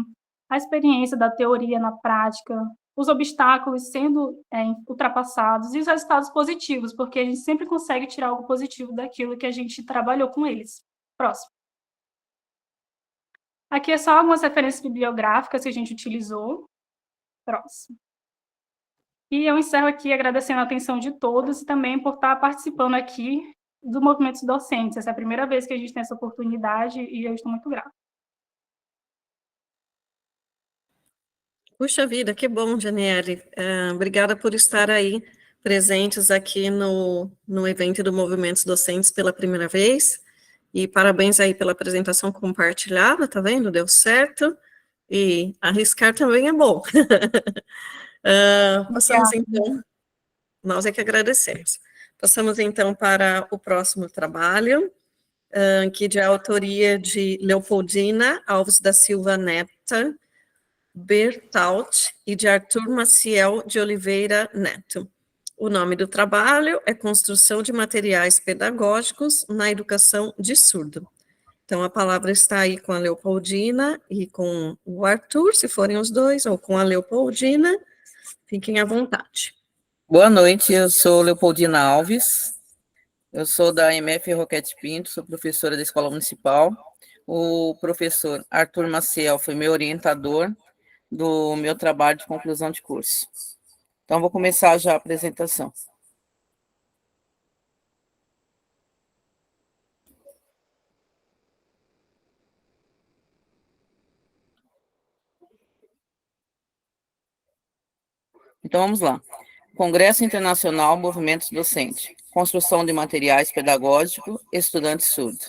a experiência da teoria na prática, os obstáculos sendo ultrapassados e os resultados positivos, porque a gente sempre consegue tirar algo positivo daquilo que a gente trabalhou com eles. Próximo. Aqui é só algumas referências bibliográficas que a gente utilizou. Próximo. E eu encerro aqui agradecendo a atenção de todos e também por estar participando aqui do Movimento Docentes. Essa é a primeira vez que a gente tem essa oportunidade e eu estou muito grata. Puxa vida, que bom, Janiele. Obrigada por estar aí presentes aqui no evento do Movimentos Docentes pela primeira vez. E parabéns aí pela apresentação compartilhada, tá vendo? Deu certo. E arriscar também é bom. Passamos então, nós é que agradecemos. Passamos então para o próximo trabalho, que de autoria de Leopoldina Alves da Silva Neta Bertaut e de Arthur Maciel de Oliveira Neto. O nome do trabalho é Construção de Materiais Pedagógicos na Educação de Surdo. Então, a palavra está aí com a Leopoldina e com o Arthur, se forem os dois, ou com a Leopoldina. Fiquem à vontade. Boa noite, eu sou Leopoldina Alves, eu sou da MF Roquete Pinto, sou professora da Escola Municipal. O professor Arthur Maciel foi meu orientador do meu trabalho de conclusão de curso. Então, vou começar já a apresentação. Então, vamos lá. Congresso Internacional Movimentos Docente, Construção de Materiais Pedagógicos, Estudante Surdo.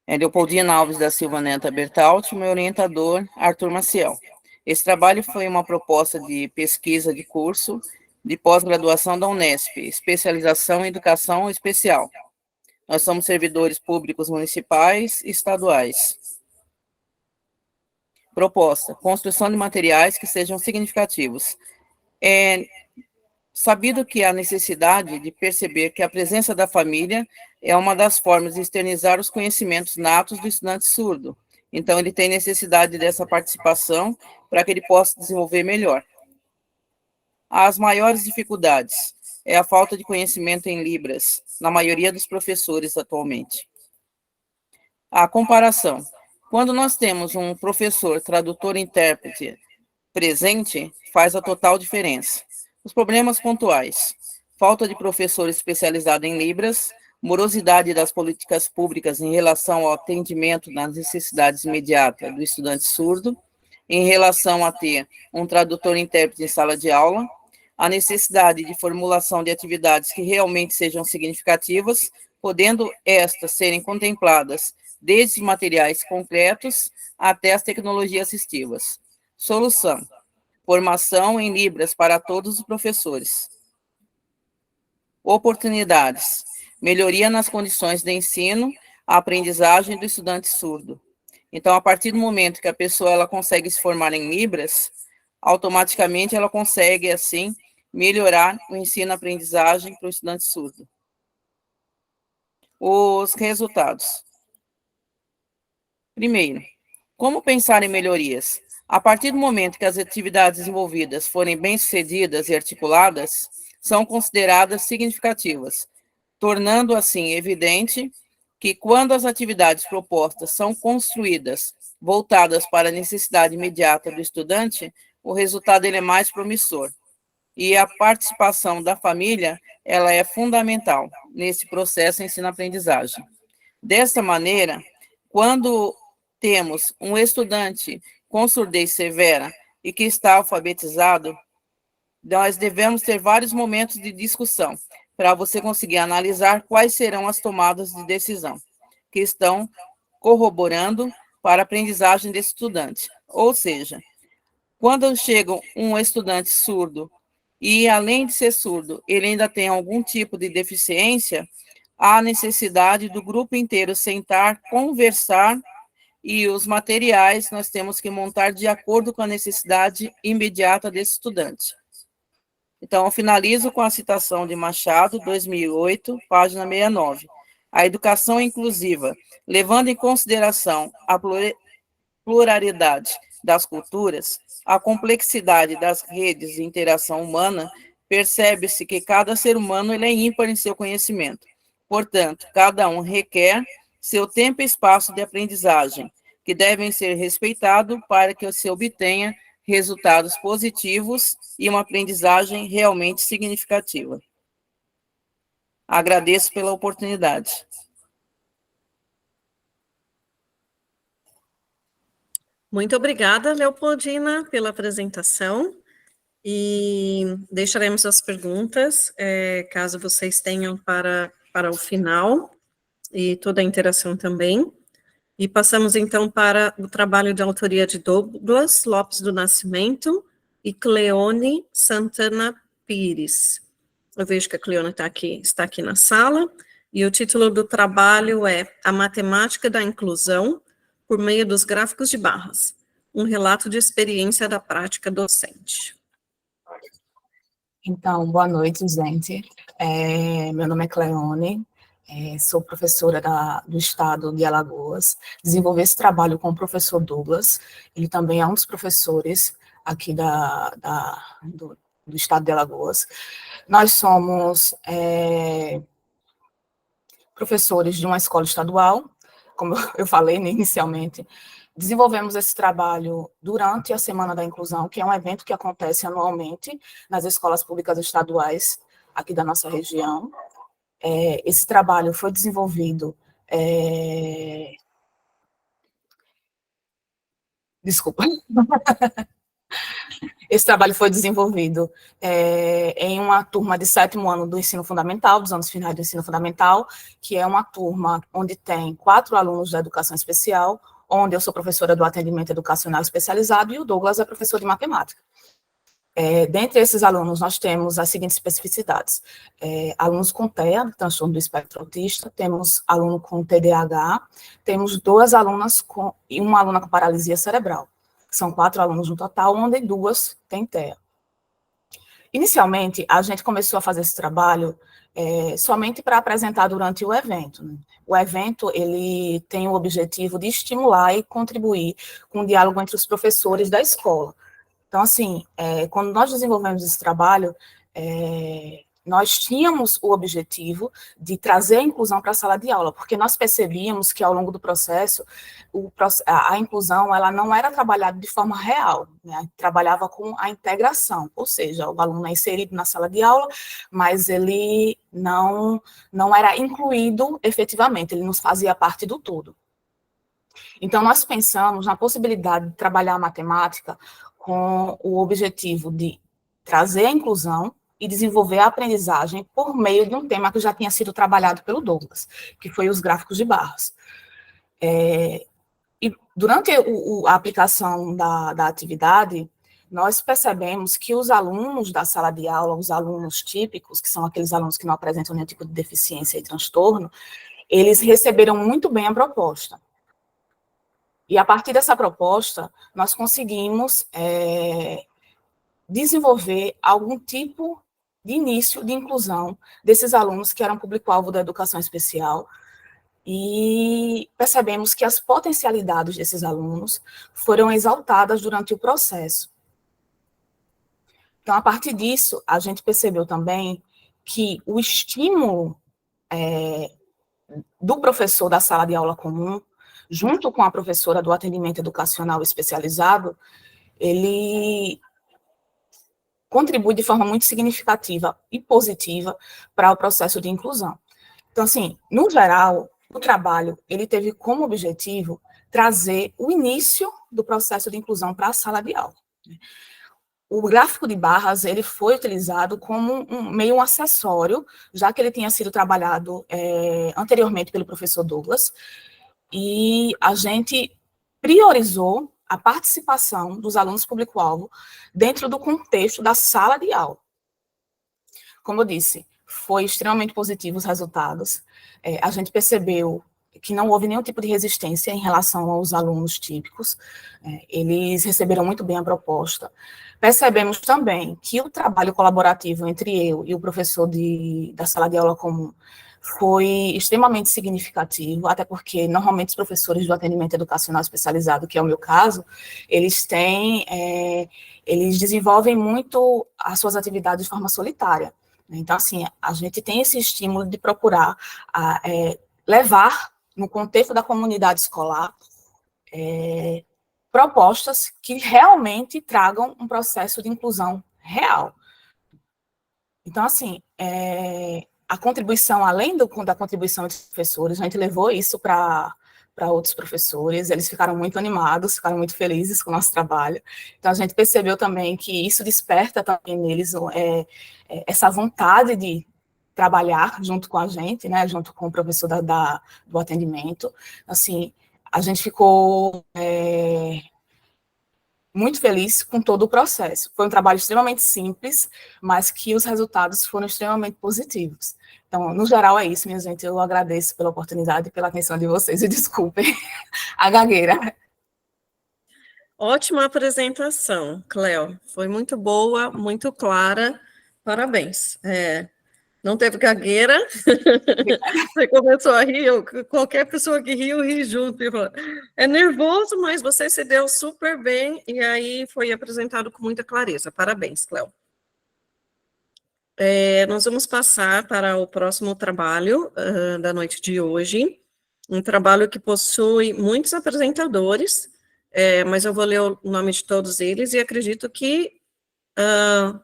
Leopoldina Alves da Silva Neta Bertaut, meu orientador, Arthur Maciel. Esse trabalho foi uma proposta de pesquisa de curso de pós-graduação da Unesp, especialização em educação especial. Nós somos servidores públicos municipais e estaduais. Proposta: construção de materiais que sejam significativos. É sabido que há necessidade de perceber que a presença da família é uma das formas de externizar os conhecimentos natos do estudante surdo. Então, ele tem necessidade dessa participação para que ele possa desenvolver melhor. As maiores dificuldades é a falta de conhecimento em Libras, na maioria dos professores atualmente. A comparação. Quando nós temos um professor, tradutor e intérprete presente, faz a total diferença. Os problemas pontuais. Falta de professor especializado em Libras, morosidade das políticas públicas em relação ao atendimento nas necessidades imediatas do estudante surdo, em relação a ter um tradutor e intérprete em sala de aula, a necessidade de formulação de atividades que realmente sejam significativas, podendo estas serem contempladas desde materiais concretos até as tecnologias assistivas. Solução: formação em Libras para todos os professores. Oportunidades: melhoria nas condições de ensino, a aprendizagem do estudante surdo. Então, a partir do momento que a pessoa ela consegue se formar em Libras, automaticamente ela consegue, assim, melhorar o ensino-aprendizagem para o estudante surdo. Os resultados. Primeiro, como pensar em melhorias? A partir do momento que as atividades envolvidas forem bem-sucedidas e articuladas, são consideradas significativas, tornando assim evidente que quando as atividades propostas são construídas, voltadas para a necessidade imediata do estudante, o resultado ele é mais promissor. E a participação da família, ela é fundamental nesse processo ensino-aprendizagem. Desta maneira, quando temos um estudante com surdez severa e que está alfabetizado, nós devemos ter vários momentos de discussão para você conseguir analisar quais serão as tomadas de decisão que estão corroborando para a aprendizagem desse estudante. Ou seja, quando chega um estudante surdo e, além de ser surdo, ele ainda tem algum tipo de deficiência, há necessidade do grupo inteiro sentar, conversar, e os materiais nós temos que montar de acordo com a necessidade imediata desse estudante. Então, eu finalizo com a citação de Machado, 2008, página 69. A educação inclusiva, levando em consideração a pluralidade das culturas, a complexidade das redes de interação humana, percebe-se que cada ser humano ele é ímpar em seu conhecimento. Portanto, cada um requer seu tempo e espaço de aprendizagem, que devem ser respeitados para que se obtenha resultados positivos e uma aprendizagem realmente significativa. Agradeço pela oportunidade. Muito obrigada, Leopoldina, pela apresentação, e deixaremos as perguntas, caso vocês tenham para o final, e toda a interação também. E passamos, então, para o trabalho de autoria de Douglas Lopes do Nascimento e Cleone Santana Pires. Eu vejo que a Cleone está aqui na sala, e o título do trabalho é A Matemática da Inclusão por meio dos gráficos de barras, um relato de experiência da prática docente. Então, boa noite, gente. Meu nome é Cleone, sou professora do estado de Alagoas. Desenvolvi esse trabalho com o professor Douglas, ele também é um dos professores aqui do estado de Alagoas. Nós somos professores de uma escola estadual, como eu falei inicialmente. Desenvolvemos esse trabalho durante a Semana da Inclusão, que é um evento que acontece anualmente nas escolas públicas estaduais aqui da nossa região. Esse trabalho foi desenvolvido... Desculpa. Esse trabalho foi desenvolvido em uma turma de 7º ano do ensino fundamental, dos anos finais do ensino fundamental, que é uma turma onde tem 4 alunos da educação especial, onde eu sou professora do atendimento educacional especializado e o Douglas é professor de matemática. Dentre esses alunos, nós temos as seguintes especificidades. Alunos com TEA, transtorno do espectro autista, temos aluno com TDAH, temos 2 alunas e uma aluna com paralisia cerebral. São 4 alunos no total, onde 2 têm TEA. Inicialmente, a gente começou a fazer esse trabalho somente para apresentar durante o evento, né? O evento, ele tem o objetivo de estimular e contribuir com o diálogo entre os professores da escola. Então, assim, quando nós desenvolvemos esse trabalho, nós tínhamos o objetivo de trazer a inclusão para a sala de aula, porque nós percebíamos que, ao longo do processo, a inclusão ela não era trabalhada de forma real, né? Trabalhava com a integração, ou seja, o aluno é inserido na sala de aula, mas ele não era incluído efetivamente, ele não fazia parte do todo. Então, nós pensamos na possibilidade de trabalhar a matemática com o objetivo de trazer a inclusão e desenvolver a aprendizagem por meio de um tema que já tinha sido trabalhado pelo Douglas, que foi os gráficos de barras. E durante a aplicação da atividade, nós percebemos que os alunos da sala de aula, os alunos típicos, que são aqueles alunos que não apresentam nenhum tipo de deficiência e transtorno, eles receberam muito bem a proposta. E a partir dessa proposta, nós conseguimos desenvolver algum tipo de início de inclusão desses alunos que eram público-alvo da educação especial, e percebemos que as potencialidades desses alunos foram exaltadas durante o processo. Então, a partir disso, a gente percebeu também que o estímulo do professor da sala de aula comum, junto com a professora do atendimento educacional especializado, ele contribui de forma muito significativa e positiva para o processo de inclusão. Então, assim, no geral, o trabalho, ele teve como objetivo trazer o início do processo de inclusão para a sala de aula. O gráfico de barras, ele foi utilizado como meio acessório, já que ele tinha sido trabalhado anteriormente pelo professor Douglas, e a gente priorizou a participação dos alunos público-alvo dentro do contexto da sala de aula. Como eu disse, foi extremamente positivo os resultados. A gente percebeu que não houve nenhum tipo de resistência em relação aos alunos típicos, eles receberam muito bem a proposta. Percebemos também que o trabalho colaborativo entre eu e o professor da sala de aula comum foi extremamente significativo, até porque, normalmente, os professores do atendimento educacional especializado, que é o meu caso, eles desenvolvem muito as suas atividades de forma solitária. Então, assim, a gente tem esse estímulo de procurar levar, no contexto da comunidade escolar, propostas que realmente tragam um processo de inclusão real. Então, assim, a contribuição, além da contribuição dos professores, a gente levou isso para outros professores, eles ficaram muito animados, ficaram muito felizes com o nosso trabalho. Então, a gente percebeu também que isso desperta também neles essa vontade de trabalhar junto com a gente, né, junto com o professor do atendimento. Assim, a gente ficou muito feliz com todo o processo. Foi um trabalho extremamente simples, mas que os resultados foram extremamente positivos. Então, no geral, é isso, minha gente. Eu agradeço pela oportunidade e pela atenção de vocês. E desculpem a gagueira. Ótima apresentação, Cléo. Foi muito boa, muito clara. Parabéns. Não teve gagueira. Você começou a rir, qualquer pessoa que riu, ri junto. É nervoso, mas você se deu super bem e aí foi apresentado com muita clareza. Parabéns, Cléo. Nós vamos passar para o próximo trabalho da noite de hoje. Um trabalho que possui muitos apresentadores, mas eu vou ler o nome de todos eles e acredito que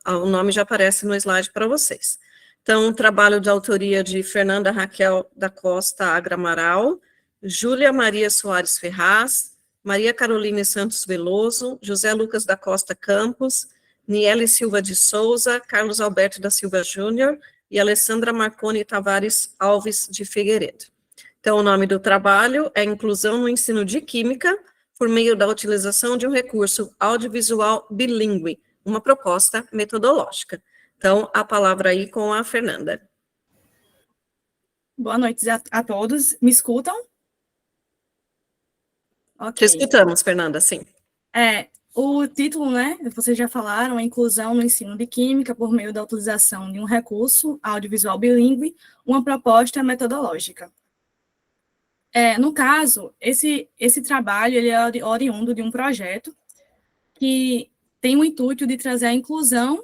o nome já aparece no slide para vocês. Então, um trabalho de autoria de Fernanda Raquel da Costa Agra Amaral, Júlia Maria Soares Ferraz, Maria Caroline Santos Veloso, José Lucas da Costa Campos, Niele Silva de Souza, Carlos Alberto da Silva Júnior e Alessandra Marconi Tavares Alves de Figueiredo. Então, o nome do trabalho é Inclusão no Ensino de Química por meio da utilização de um recurso audiovisual bilíngue, uma proposta metodológica. Então, a palavra aí com a Fernanda. Boa noite a todos. Me escutam? Ok. Te escutamos, Fernanda, sim. O título, né, vocês já falaram, é Inclusão no Ensino de Química por meio da utilização de um recurso audiovisual bilíngue, uma proposta metodológica. No caso, esse trabalho ele é oriundo de um projeto que tem o intuito de trazer a inclusão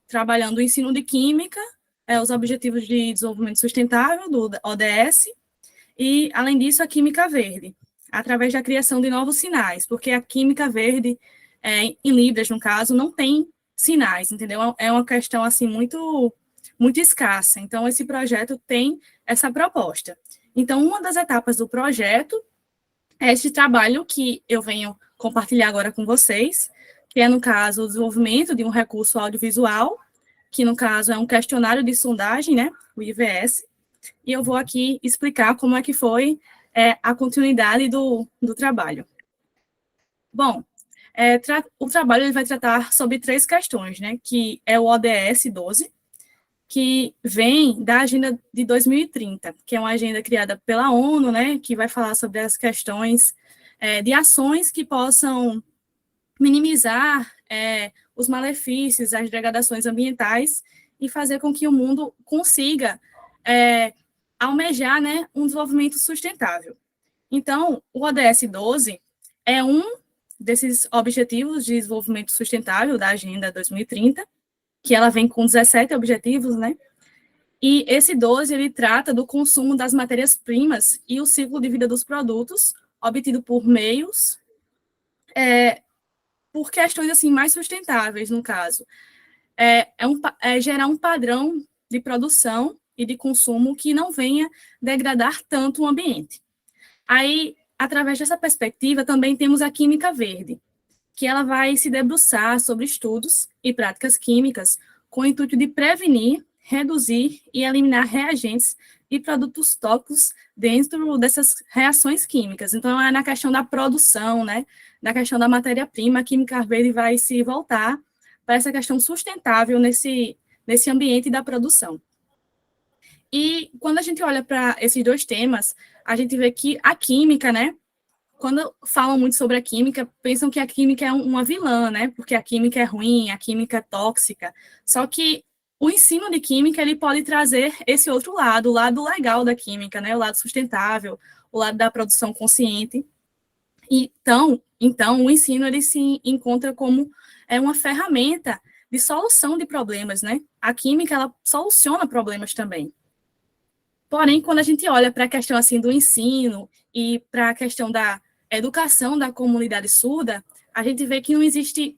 trabalhando o ensino de química, os Objetivos de Desenvolvimento Sustentável, do ODS, e, além disso, a química verde, através da criação de novos sinais, porque a química verde, em Libras, no caso, não tem sinais, entendeu? É uma questão, assim, muito, muito escassa. Então, esse projeto tem essa proposta. Então, uma das etapas do projeto é esse trabalho que eu venho compartilhar agora com vocês, que é, no caso, o desenvolvimento de um recurso audiovisual, que, no caso, é um questionário de sondagem, né, o IVS, e eu vou aqui explicar como é que foi a continuidade do trabalho. Bom, o trabalho ele vai tratar sobre 3 questões, né, que é o ODS 12, que vem da Agenda de 2030, que é uma agenda criada pela ONU, né, que vai falar sobre as questões de ações que possam minimizar os malefícios, as degradações ambientais e fazer com que o mundo consiga almejar, né, um desenvolvimento sustentável. Então, o ODS 12 é um desses objetivos de desenvolvimento sustentável da Agenda 2030, que ela vem com 17 objetivos, né? E esse 12, ele trata do consumo das matérias-primas e o ciclo de vida dos produtos, obtido por meios por questões assim mais sustentáveis, no caso. Gerar um padrão de produção e de consumo que não venha degradar tanto o ambiente. Aí, através dessa perspectiva, também temos a química verde, que ela vai se debruçar sobre estudos e práticas químicas com o intuito de prevenir, reduzir e eliminar reagentes e produtos tóxicos dentro dessas reações químicas. Então, é na questão da produção, né, na questão da matéria-prima, a química verde vai se voltar para essa questão sustentável nesse ambiente da produção. E quando a gente olha para esses dois temas, a gente vê que a química, né? Quando falam muito sobre a química, pensam que a química é uma vilã, né? Porque a química é ruim, a química é tóxica. Só que o ensino de química, ele pode trazer esse outro lado, o lado legal da química, né? O lado sustentável, o lado da produção consciente. Então o ensino, ele se encontra como uma ferramenta de solução de problemas, né? A química, ela soluciona problemas também. Porém, quando a gente olha para a questão, assim, do ensino e para a questão da educação da comunidade surda, a gente vê que não existe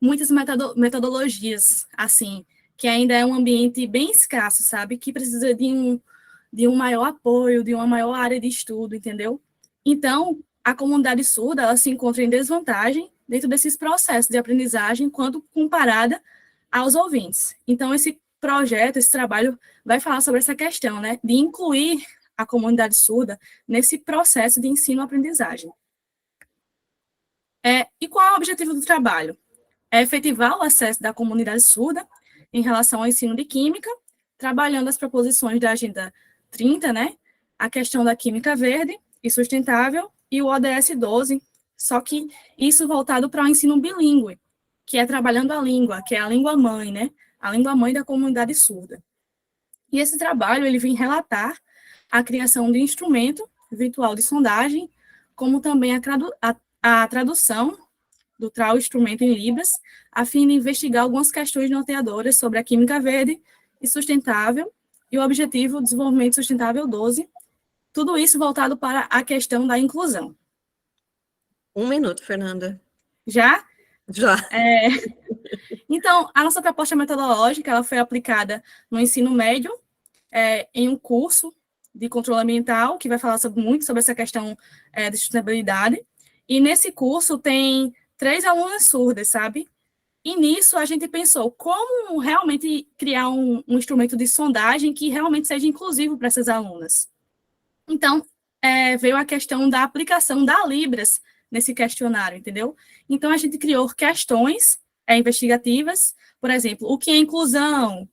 muitas metodologias, assim, que ainda é um ambiente bem escasso, sabe? Que precisa de um maior apoio, de uma maior área de estudo, entendeu? Então, a comunidade surda, ela se encontra em desvantagem dentro desses processos de aprendizagem quando comparada aos ouvintes. Então, esse projeto, esse trabalho vai falar sobre essa questão, né? De incluir a comunidade surda nesse processo de ensino-aprendizagem. E qual é o objetivo do trabalho? É efetivar o acesso da comunidade surda em relação ao ensino de química, trabalhando as proposições da Agenda 30, né? A questão da química verde e sustentável e o ODS 12, só que isso voltado para o ensino bilíngue, que é trabalhando a língua, que é a língua mãe, né? A língua mãe da comunidade surda. E esse trabalho, ele vem relatar a criação de instrumento virtual de sondagem, como também a tradução do tal instrumento em Libras, a fim de investigar algumas questões norteadoras sobre a química verde e sustentável e o objetivo do desenvolvimento sustentável 12, tudo isso voltado para a questão da inclusão. 1 minuto, Fernanda. Já? Já. Então, a nossa proposta metodológica, ela foi aplicada no ensino médio, em um curso de controle ambiental, que vai falar muito sobre essa questão de sustentabilidade, e nesse curso tem 3 alunas surdas, sabe? E nisso a gente pensou como realmente criar um instrumento de sondagem que realmente seja inclusivo para essas alunas. Então, veio a questão da aplicação da Libras nesse questionário, entendeu? Então, a gente criou questões investigativas, por exemplo, o que é inclusão?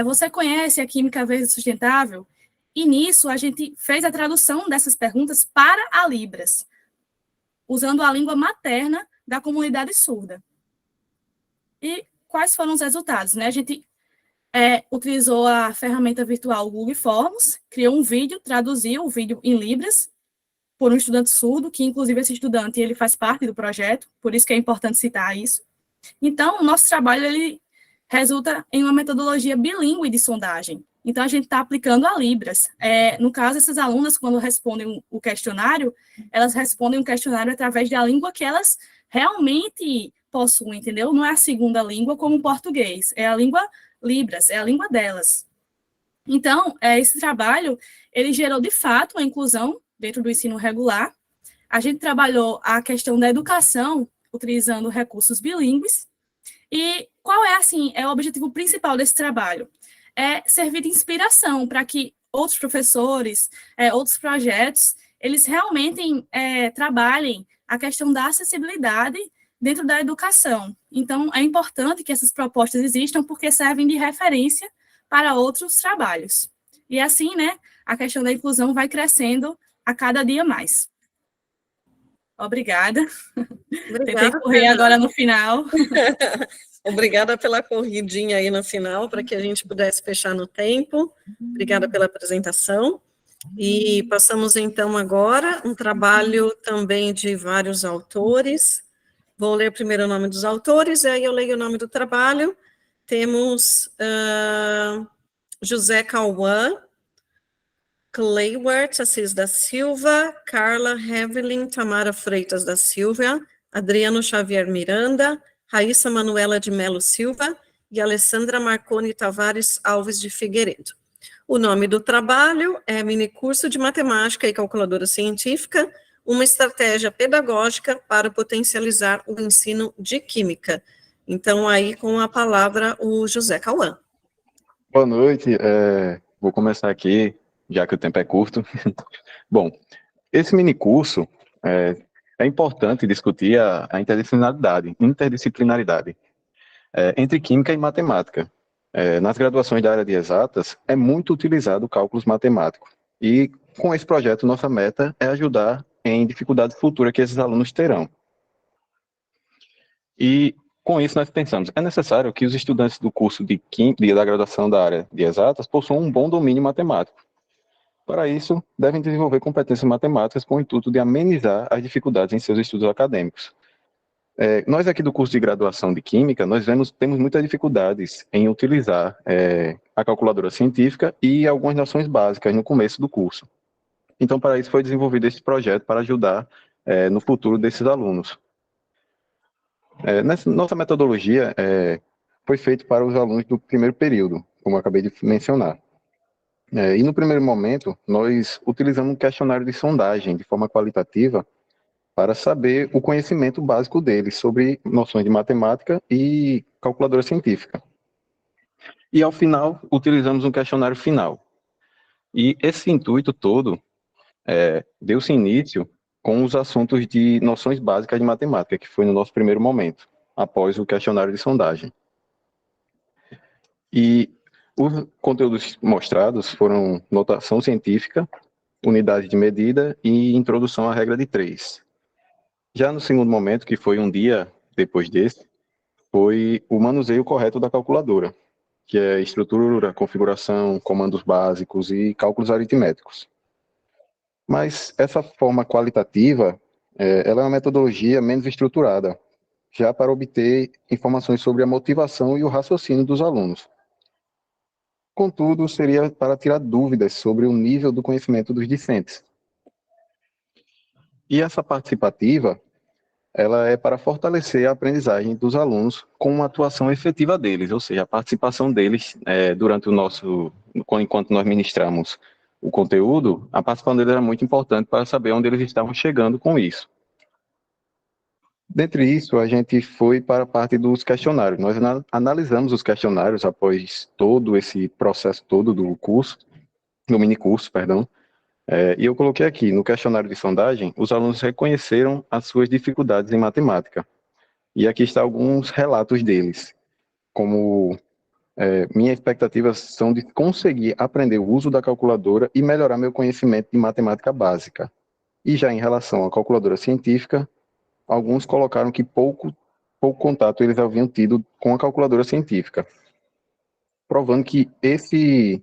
Você conhece a química verde sustentável? E nisso, a gente fez a tradução dessas perguntas para a Libras, usando a língua materna da comunidade surda. E quais foram os resultados? Né? A gente utilizou a ferramenta virtual Google Forms, criou um vídeo, traduziu o vídeo em Libras por um estudante surdo, que inclusive esse estudante ele faz parte do projeto, por isso que é importante citar isso. Então, o nosso trabalho ele resulta em uma metodologia bilíngue de sondagem. Então, a gente está aplicando a Libras. No caso, essas alunas, quando respondem o questionário, elas respondem o questionário através da língua que elas realmente possuem, entendeu? Não é a segunda língua como o português, é a língua Libras, é a língua delas. Então, esse trabalho, ele gerou, de fato, a inclusão dentro do ensino regular. A gente trabalhou a questão da educação, utilizando recursos bilíngues. E qual é o objetivo principal desse trabalho? É servir de inspiração para que outros professores, outros projetos, eles realmente trabalhem a questão da acessibilidade dentro da educação. Então, é importante que essas propostas existam porque servem de referência para outros trabalhos. E assim, né, a questão da inclusão vai crescendo a cada dia mais. Obrigada. Tentei correr agora no final. Obrigada pela corridinha aí no final, para que a gente pudesse fechar no tempo. Obrigada pela apresentação. E passamos, então, agora um trabalho também de vários autores. Vou ler primeiro o nome dos autores, e aí eu leio o nome do trabalho. Temos José Cauã, Cleywert Assis da Silva, Carla Hevelin Tamara Freitas da Silva, Adriano Xavier Miranda, Raíssa Manuela de Melo Silva e Alessandra Marconi Tavares Alves de Figueiredo. O nome do trabalho é Minicurso de Matemática e Calculadora Científica, uma estratégia pedagógica para potencializar o ensino de Química. Então, aí com a palavra o José Cauã. Boa noite, vou começar aqui, já que o tempo é curto. Bom, esse minicurso é importante discutir a interdisciplinaridade entre química e matemática. nas graduações da área de exatas, é muito utilizado o cálculo matemático. E com esse projeto, nossa meta é ajudar em dificuldades futuras que esses alunos terão. E com isso nós pensamos, é necessário que os estudantes do curso da graduação da área de exatas possuam um bom domínio matemático. Para isso, devem desenvolver competências matemáticas com o intuito de amenizar as dificuldades em seus estudos acadêmicos. Nós aqui do curso de graduação de Química, temos muitas dificuldades em utilizar a calculadora científica e algumas noções básicas no começo do curso. Então, para isso foi desenvolvido esse projeto para ajudar no futuro desses alunos. Nossa metodologia foi feita para os alunos do primeiro período, como eu acabei de mencionar. E no primeiro momento, nós utilizamos um questionário de sondagem de forma qualitativa para saber o conhecimento básico deles sobre noções de matemática e calculadora científica. E ao final, utilizamos um questionário final. E esse intuito todo deu-se início com os assuntos de noções básicas de matemática, que foi no nosso primeiro momento, após o questionário de sondagem. E os conteúdos mostrados foram notação científica, unidade de medida e introdução à regra de 3. Já no segundo momento, que foi um dia depois desse, foi o manuseio correto da calculadora, que é estrutura, configuração, comandos básicos e cálculos aritméticos. Mas essa forma qualitativa, ela é uma metodologia menos estruturada, já para obter informações sobre a motivação e o raciocínio dos alunos. Contudo, seria para tirar dúvidas sobre o nível do conhecimento dos discentes. E essa participativa, ela é para fortalecer a aprendizagem dos alunos com uma atuação efetiva deles, ou seja, a participação deles durante enquanto nós ministramos o conteúdo, a participação deles era muito importante para saber onde eles estavam chegando com isso. Dentre isso, a gente foi para a parte dos questionários. Nós analisamos os questionários após todo esse processo todo do curso, do minicurso, perdão, e eu coloquei aqui, no questionário de sondagem, os alunos reconheceram as suas dificuldades em matemática. E aqui estão alguns relatos deles, como minhas expectativas são de conseguir aprender o uso da calculadora e melhorar meu conhecimento de matemática básica. E já em relação à calculadora científica, alguns colocaram que pouco contato eles haviam tido com a calculadora científica, provando que esse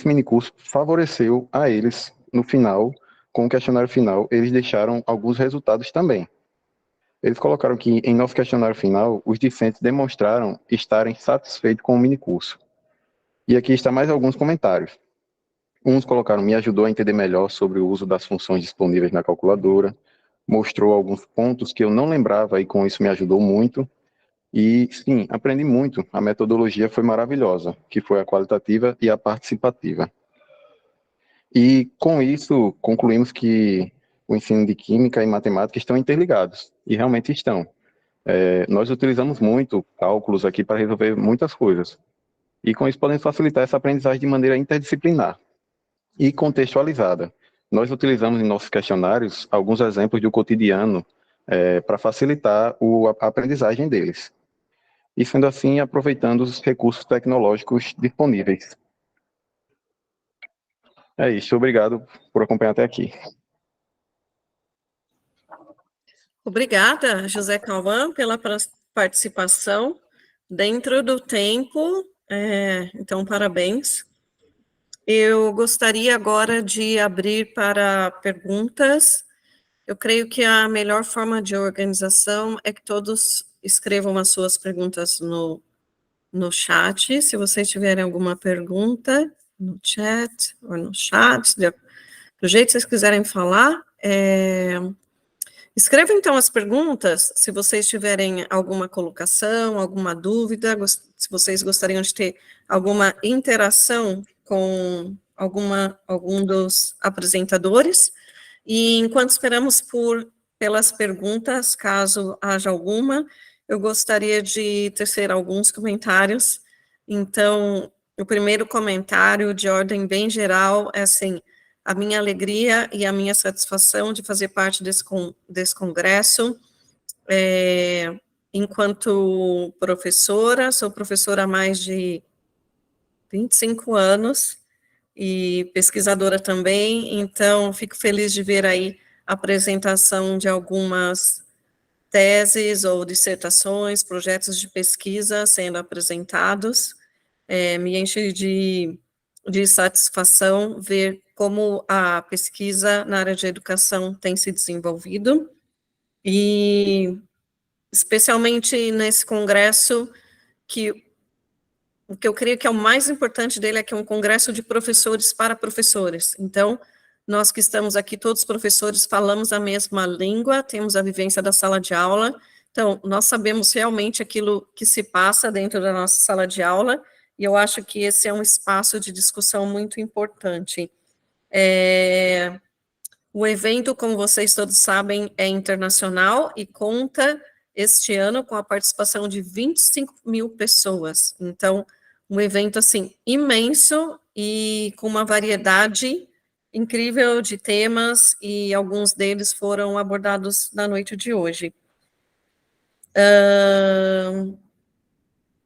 minicurso favoreceu a eles no final, com o questionário final, eles deixaram alguns resultados também. Eles colocaram que, em nosso questionário final, os discentes demonstraram estarem satisfeitos com o minicurso. E aqui está mais alguns comentários. Uns colocaram, me ajudou a entender melhor sobre o uso das funções disponíveis na calculadora, mostrou alguns pontos que eu não lembrava e com isso me ajudou muito. E, sim, aprendi muito. A metodologia foi maravilhosa, que foi a qualitativa e a participativa. E, com isso, concluímos que o ensino de Química e Matemática estão interligados, e realmente estão. Nós utilizamos muito cálculos aqui para resolver muitas coisas, e com isso podemos facilitar essa aprendizagem de maneira interdisciplinar e contextualizada. Nós utilizamos em nossos questionários alguns exemplos do cotidiano para facilitar a aprendizagem deles. E, sendo assim, aproveitando os recursos tecnológicos disponíveis. É isso, obrigado por acompanhar até aqui. Obrigada, José Cauã, pela participação dentro do tempo, então, parabéns. Eu gostaria agora de abrir para perguntas. Eu creio que a melhor forma de organização é que todos escrevam as suas perguntas no chat. Se vocês tiverem alguma pergunta, no chat ou no chat, do jeito que vocês quiserem falar, escrevam então as perguntas, se vocês tiverem alguma colocação, alguma dúvida, se vocês gostariam de ter alguma interação com algum dos apresentadores, e enquanto esperamos pelas perguntas, caso haja alguma, eu gostaria de tecer alguns comentários. Então, o primeiro comentário, de ordem bem geral, é assim: a minha alegria e a minha satisfação de fazer parte desse congresso. Enquanto professora, sou professora há mais de 25 anos, e pesquisadora também, então fico feliz de ver aí a apresentação de algumas teses ou dissertações, projetos de pesquisa sendo apresentados. Me enche de satisfação ver como a pesquisa na área de educação tem se desenvolvido, e especialmente nesse congresso, que o que eu creio que é o mais importante dele é que é um congresso de professores para professores. Então, nós que estamos aqui, todos professores, falamos a mesma língua, temos a vivência da sala de aula, então, nós sabemos realmente aquilo que se passa dentro da nossa sala de aula, e eu acho que esse é um espaço de discussão muito importante. O evento, como vocês todos sabem, é internacional e conta este ano com a participação de 25 mil pessoas. Então, um evento, assim, imenso e com uma variedade incrível de temas, e alguns deles foram abordados na noite de hoje.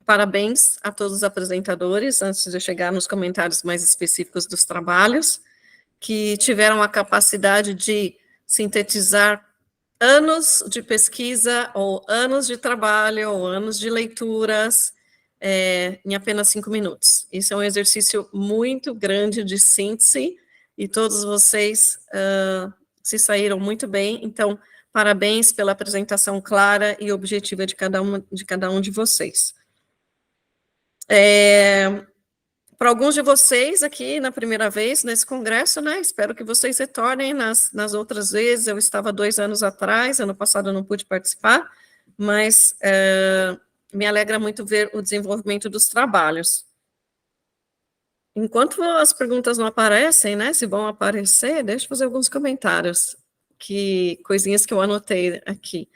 Parabéns a todos os apresentadores, antes de eu chegar nos comentários mais específicos dos trabalhos, que tiveram a capacidade de sintetizar anos de pesquisa, ou anos de trabalho, ou anos de leituras, em apenas 5 minutos. Isso é um exercício muito grande de síntese, e todos vocês se saíram muito bem, então, parabéns pela apresentação clara e objetiva de cada um de vocês. Para alguns de vocês aqui na primeira vez nesse congresso, né, espero que vocês retornem nas outras vezes. Eu estava 2 anos atrás, ano passado eu não pude participar, mas me alegra muito ver o desenvolvimento dos trabalhos. Enquanto as perguntas não aparecem, né, se vão aparecer, deixa eu fazer alguns comentários, coisinhas que eu anotei aqui.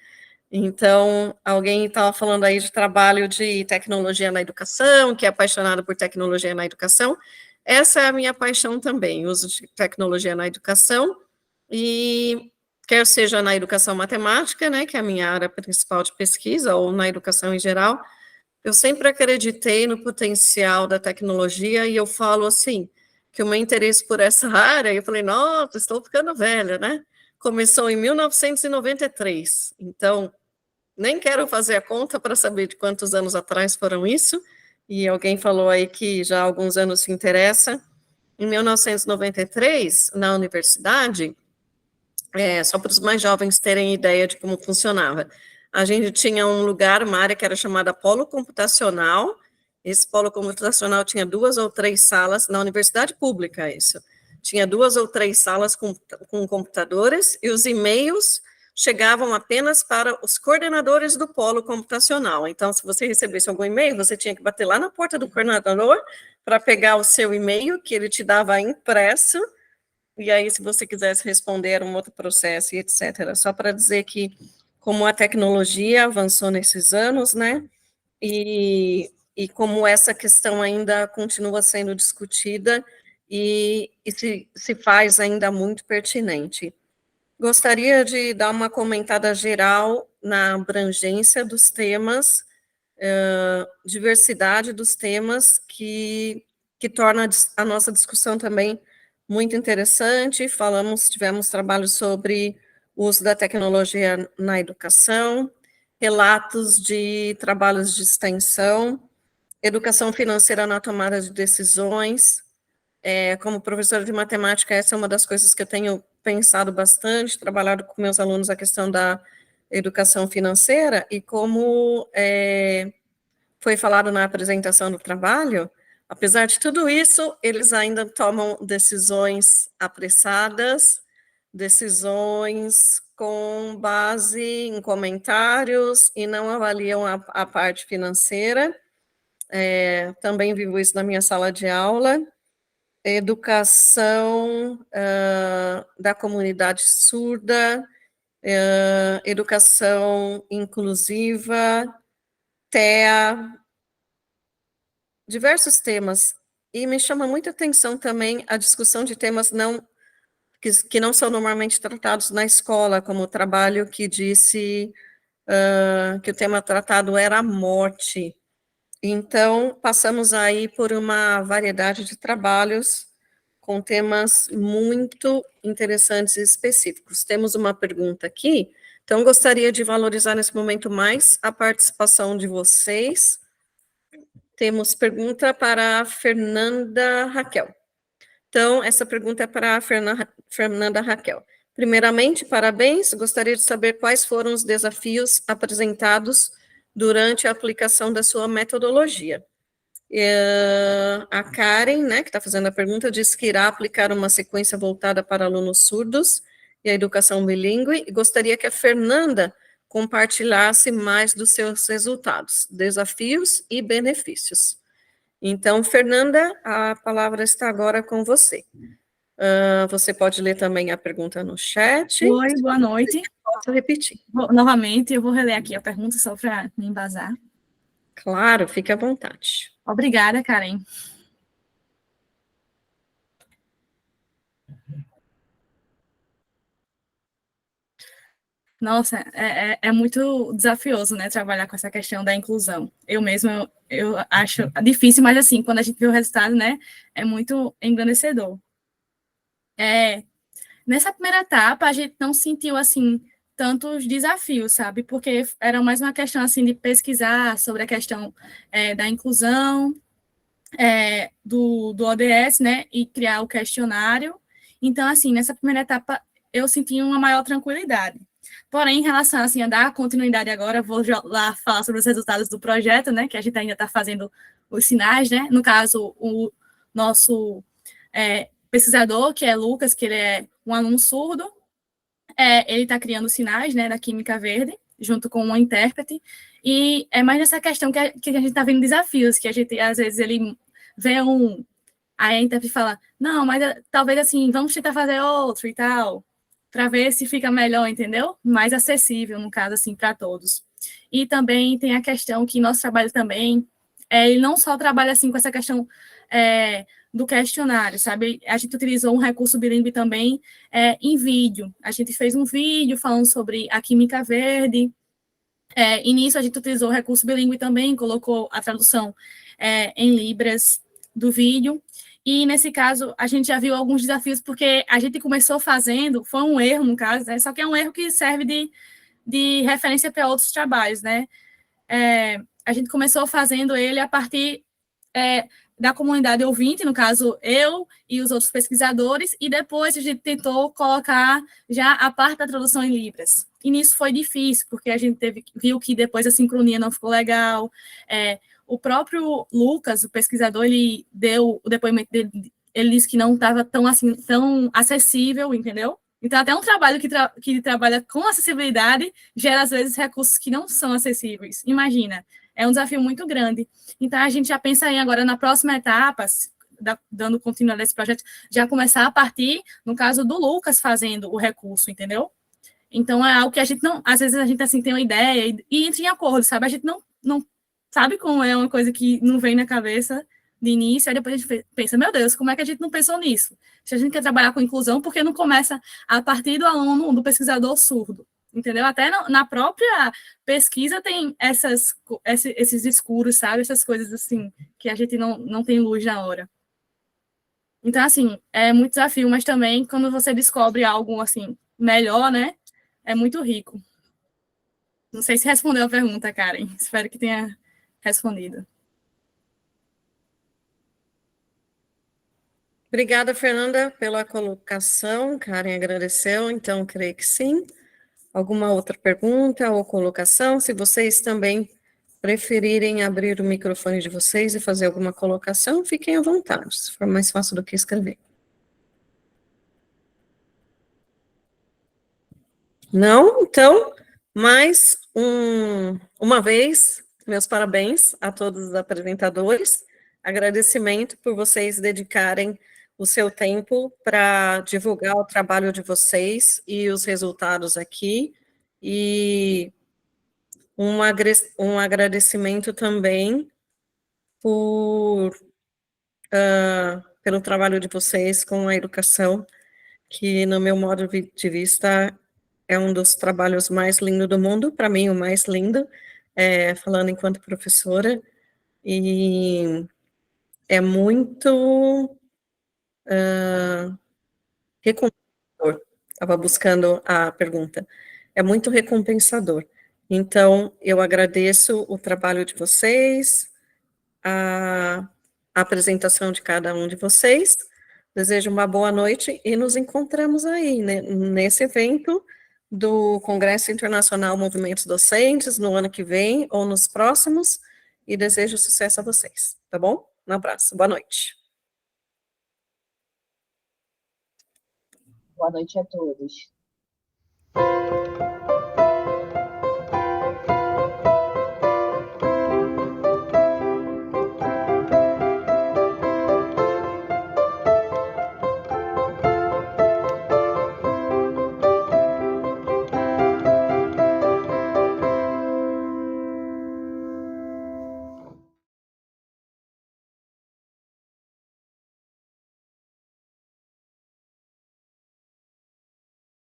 Então, alguém estava falando aí de trabalho de tecnologia na educação, que é apaixonado por tecnologia na educação. Essa é a minha paixão também, uso de tecnologia na educação, e quer seja na educação matemática, né, que é a minha área principal de pesquisa, ou na educação em geral, eu sempre acreditei no potencial da tecnologia, e eu falo assim, que o meu interesse por essa área, eu falei, nossa, estou ficando velha, né? Começou em 1993, então, nem quero fazer a conta para saber de quantos anos atrás foram isso, e alguém falou aí que já há alguns anos se interessa. Em 1993, na universidade, só para os mais jovens terem ideia de como funcionava, a gente tinha um lugar, uma área que era chamada polo computacional. Esse polo computacional tinha 2 ou 3 salas, na universidade pública isso, tinha 2 ou 3 salas com computadores, e os e-mails chegavam apenas para os coordenadores do polo computacional. Então, se você recebesse algum e-mail, você tinha que bater lá na porta do coordenador para pegar o seu e-mail, que ele te dava impresso, e aí, se você quisesse responder, era um outro processo, e etc. Só para dizer que, como a tecnologia avançou nesses anos, né, e como essa questão ainda continua sendo discutida, e se faz ainda muito pertinente. Gostaria de dar uma comentada geral na abrangência dos temas, diversidade dos temas, que torna a nossa discussão também muito interessante. Tivemos trabalhos sobre o uso da tecnologia na educação, relatos de trabalhos de extensão, educação financeira na tomada de decisões. Como professora de matemática, essa é uma das coisas que eu tenho pensado bastante, trabalhado com meus alunos a questão da educação financeira, e como foi falado na apresentação do trabalho, apesar de tudo isso, eles ainda tomam decisões apressadas, decisões com base em comentários, e não avaliam a parte financeira. Também vivo isso na minha sala de aula. Educação da comunidade surda, educação inclusiva, TEA, diversos temas, e me chama muita atenção também a discussão de temas que não são normalmente tratados na escola, como o trabalho que disse que o tema tratado era a morte. Então, passamos aí por uma variedade de trabalhos com temas muito interessantes e específicos. Temos uma pergunta aqui, então gostaria de valorizar nesse momento mais a participação de vocês. Temos pergunta para a Fernanda Raquel. Então, essa pergunta é para a Fernanda Raquel. Primeiramente, parabéns, gostaria de saber quais foram os desafios apresentados durante a aplicação da sua metodologia. A Karen, né, que está fazendo a pergunta, disse que irá aplicar uma sequência voltada para alunos surdos e a educação bilíngue, e gostaria que a Fernanda compartilhasse mais dos seus resultados, desafios e benefícios. Então, Fernanda, a palavra está agora com você. Você pode ler também a pergunta no chat. Oi, boa noite. Posso repetir. Novamente, eu vou reler aqui a pergunta só para me embasar. Claro, fique à vontade. Obrigada, Karen. Nossa, é muito desafioso, né, trabalhar com essa questão da inclusão. Eu mesma, eu acho difícil, mas assim, quando a gente vê o resultado, né, é muito engrandecedor. Nessa primeira etapa, a gente não sentiu, assim, tantos desafios, sabe, porque era mais uma questão, assim, de pesquisar sobre a questão da inclusão, do ODS, né, e criar o questionário. Então, assim, nessa primeira etapa, eu senti uma maior tranquilidade. Porém, em relação, assim, a dar continuidade agora, vou lá falar sobre os resultados do projeto, né, que a gente ainda está fazendo os sinais, né, no caso, o nosso pesquisador, que é Lucas, que ele é um aluno surdo, ele está criando sinais, né, da química verde, junto com uma intérprete, e é mais nessa questão que a gente está vendo desafios, que a gente, às vezes, ele vê aí a intérprete fala, não, mas talvez, assim, vamos tentar fazer outro e tal, para ver se fica melhor, entendeu? Mais acessível, no caso, assim, para todos. E também tem a questão que nosso trabalho também, ele não só trabalha, assim, com essa questão do questionário, sabe? A gente utilizou um recurso bilíngue também em vídeo. A gente fez um vídeo falando sobre a química verde, e nisso a gente utilizou o recurso bilíngue também, colocou a tradução em Libras do vídeo, e nesse caso a gente já viu alguns desafios, porque a gente começou fazendo, foi um erro no caso, né? Só que é um erro que serve de referência para outros trabalhos, né? A gente começou fazendo ele a partir da comunidade ouvinte, no caso, eu e os outros pesquisadores, e depois a gente tentou colocar já a parte da tradução em Libras. E nisso foi difícil, porque a gente viu que depois a sincronia não ficou legal. O próprio Lucas, o pesquisador, ele deu o depoimento dele, ele disse que não estava tão acessível, entendeu? Então, até um trabalho que trabalha com acessibilidade gera, às vezes, recursos que não são acessíveis. Imagina, é um desafio muito grande. Então, a gente já pensa aí agora na próxima etapa, dando continuidade a esse projeto, já começar a partir, no caso do Lucas, fazendo o recurso, entendeu? Então, é algo que a gente não... Às vezes, a gente, assim, tem uma ideia e entra em acordo, sabe? A gente não sabe como é uma coisa que não vem na cabeça de início, aí depois a gente pensa, meu Deus, como é que a gente não pensou nisso? Se a gente quer trabalhar com inclusão, por que não começa a partir do aluno, do pesquisador surdo? Entendeu? Até na própria pesquisa tem esses escuros, sabe? Essas coisas, assim, que a gente não tem luz na hora. Então, assim, é muito desafio, mas também quando você descobre algo, assim, melhor, né? É muito rico. Não sei se respondeu a pergunta, Karen. Espero que tenha respondido. Obrigada, Fernanda, pela colocação. Karen agradeceu, então creio que sim. Alguma outra pergunta ou colocação? Se vocês também preferirem abrir o microfone de vocês e fazer alguma colocação, fiquem à vontade, se for mais fácil do que escrever. Não? Então, mais uma vez, meus parabéns a todos os apresentadores, agradecimento por vocês dedicarem o seu tempo para divulgar o trabalho de vocês e os resultados aqui, e um agradecimento também pelo trabalho de vocês com a educação, que, no meu modo de vista, é um dos trabalhos mais lindos do mundo, para mim, o mais lindo, falando enquanto professora, e é muito recompensador. Estava buscando a pergunta. É muito recompensador. Então, eu agradeço o trabalho de vocês, a apresentação de cada um de vocês. Desejo uma boa noite e nos encontramos aí, né, nesse evento do Congresso Internacional Movimentos Docentes, no ano que vem ou nos próximos, e desejo sucesso a vocês, tá bom? Um abraço, boa noite. Boa noite a todos.